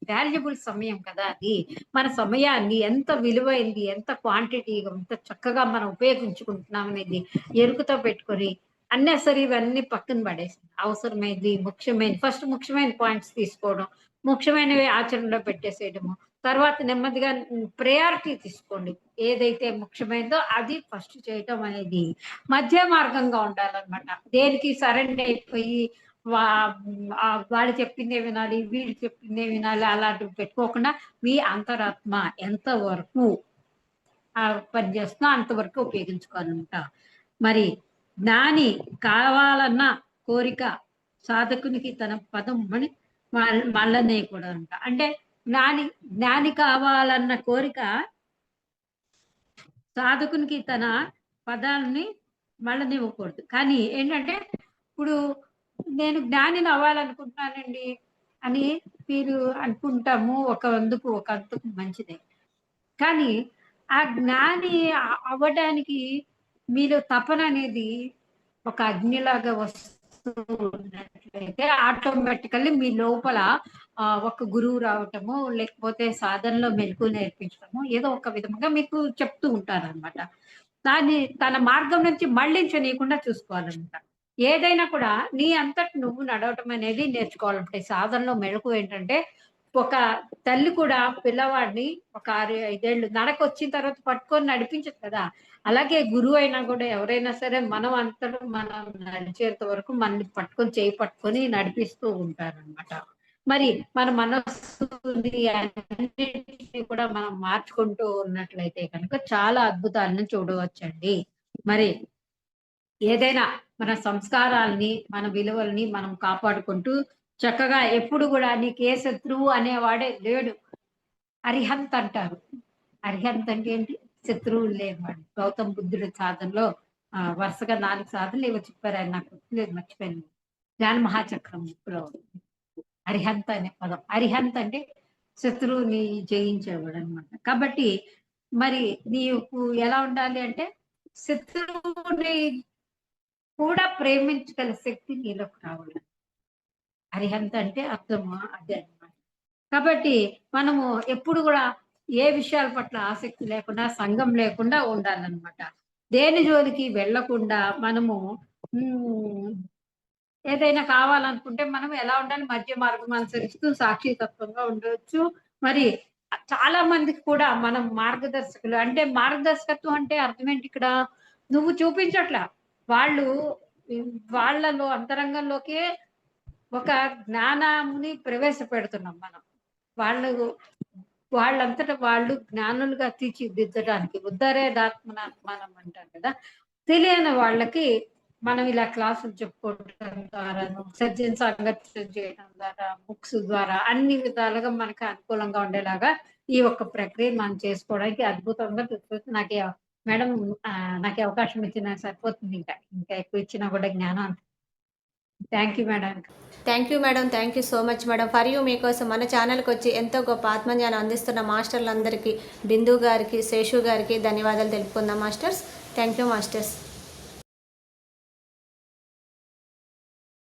వాల్యుబుల్ సమయం కదా అది. మన సమయాన్ని ఎంత విలువైంది, ఎంత క్వాంటిటీ, ఎంత చక్కగా మనం ఉపయోగించుకుంటున్నాం అనేది ఎరుకుతో పెట్టుకొని, అన్నెసరీవన్నీ పక్కన పడేసి, అవసరమైనది, ముఖ్యమైన పాయింట్స్ తీసుకోవడం, ముఖ్యమైనవి ఆచరణలో పెట్టేసేయడము. తర్వాత నెమ్మదిగా ప్రయారిటీ తీసుకోండి. ఏదైతే ముఖ్యమైనదో అది ఫస్ట్ చేయటం అనేది మధ్య మార్గంగా ఉండాలన్నమాట. దేనికి సరెండర్ అయిపోయి వా వాడు చెప్పిందే వినాలి, వీడు చెప్పిందే వినాలి అలాంటివి పెట్టుకోకుండా మీ అంతరాత్మ ఎంత వరకు పని చేస్తుందో అంతవరకు ఉపయోగించుకోవాలన్నమాట. మరి జ్ఞాని కావాలన్న కోరిక సాధకునికి తన పదం అని మళ్ళనే కూడా అంట. అంటే జ్ఞాని కావాలన్న కోరిక సాధకునికి తన పదాలని మళ్ళనివ్వకూడదు. కానీ ఏంటంటే, ఇప్పుడు నేను జ్ఞానిని అవ్వాలనుకుంటున్నానండి అని మీరు అనుకుంటాము. ఒక అందుకు మంచిదే. కానీ ఆ జ్ఞాని అవ్వడానికి మీలో తపన అనేది ఒక అగ్నిలాగా వస్తూ ఉన్నట్లయితే ఆటోమేటికల్లీ మీ లోపల ఒక గురువు రావటము, లేకపోతే సాధనలో మెళకువలు నేర్పించడము, ఏదో ఒక విధంగా మీకు చెప్తూ ఉంటారనమాట. దాన్ని తన మార్గం నుంచి మళ్ళించనీయకుండా చూసుకోవాలన్నమాట. ఏదైనా కూడా నీ అంతట నువ్వు నడవటం అనేది నేర్చుకోవాలంటే సాధనలో మెళకువ ఏంటంటే, ఒక తల్లి కూడా పిల్లవాడిని ఒక 6, 5 ఏళ్ళు నడకొచ్చిన తర్వాత పట్టుకొని నడిపించదు కదా! అలాగే గురువైనా కూడా ఎవరైనా సరే మనం అంతట మనం నడిచేంత వరకు మనల్ని పట్టుకొని చేయి పట్టుకొని నడిపిస్తూ ఉంటారనమాట. మరి మన మనస్సుని అన్నిటిని కూడా మనం మార్చుకుంటూ ఉన్నట్లయితే కనుక చాలా అద్భుతాలను చూడవచ్చండి. మరి ఏదైనా మన సంస్కారాల్ని, మన విలువల్ని మనం కాపాడుకుంటూ చక్కగా ఎప్పుడు గూడా నీకే శత్రువు అనేవాడే లేడు. అరిహంత్ అంటారు. అరిహంత్ అంటే ఏంటి? శత్రువులు లేనివాడు. గౌతమ బుద్ధుడి సాధనలో వరుసగా 4 సాధనలు ఏవో చెప్పారు. ఆయన నాకు గుర్తులేదు, మర్చిపోయాను. జ్ఞాన మహాచక్రం బుక్‌లో అరిహంత్ అనే పదం. అరిహంత్ అంటే శత్రువుని జయించేవాడనమాట. కాబట్టి మరి నీకు ఎలా ఉండాలి అంటే శత్రువుని కూడా ప్రేమించగల శక్తి నీలోకి రావాలి. అరిహంత్ అంటే అర్థము అదే అన్నమాట. కాబట్టి మనము ఎప్పుడు గూడా ఏ విషయాల పట్ల ఆసక్తి లేకుండా, సంఘం లేకుండా ఉండాలన్నమాట. దేని జోలికి వెళ్ళకుండా మనము హ్మ్. ఏదైనా కావాలనుకుంటే మనం ఎలా ఉండాలి? మధ్య మార్గం అనుసరిస్తూ సాక్షితత్వంగా ఉండొచ్చు. మరి చాలా మందికి కూడా మనం మార్గదర్శకులు అంటే మార్గదర్శకత్వం అంటే అర్థమేంటి ఇక్కడ? నువ్వు చూపించట్లా. వాళ్ళు వాళ్ళలో అంతరంగంలోకే ఒక జ్ఞానాన్ని ప్రవేశపెడుతున్నాం మనం. వాళ్ళు వాళ్ళంతట వాళ్ళు జ్ఞానులుగా తీర్చిదిద్దడానికి ఉద్ధరేదాత్మనాత్మానం అంటారు కదా! తెలియని వాళ్ళకి మనం ఇలా క్లాసులు చెప్పుకోవడం ద్వారాను, సజ్జన సాంగత్యం చేయడం ద్వారా, బుక్స్ ద్వారా అన్ని విధాలుగా మనకు అనుకూలంగా ఉండేలాగా ఈ ఒక్క ప్రక్రియను మనం చేసుకోవడానికి అద్భుతంగా నాకే మేడం నాకీ అవకాశం ఇచ్చినందుకు సరిపోతుంది ఇంకా. ఇంకా ఎక్కువ ఇచ్చినా కూడా జ్ఞానం. Thank you madam. Thank you madam. Thank you so much madam. For you మీకోసం మన ఛానల్కి వచ్చి ఎంతో గొప్ప ఆత్మజ్ఞానం అందిస్తున్న మాస్టర్లందరికీ, బిందు గారికి, శేషు గారికి ధన్యవాదాలు తెలుపుకుందాం మాస్టర్స్. Thank you masters.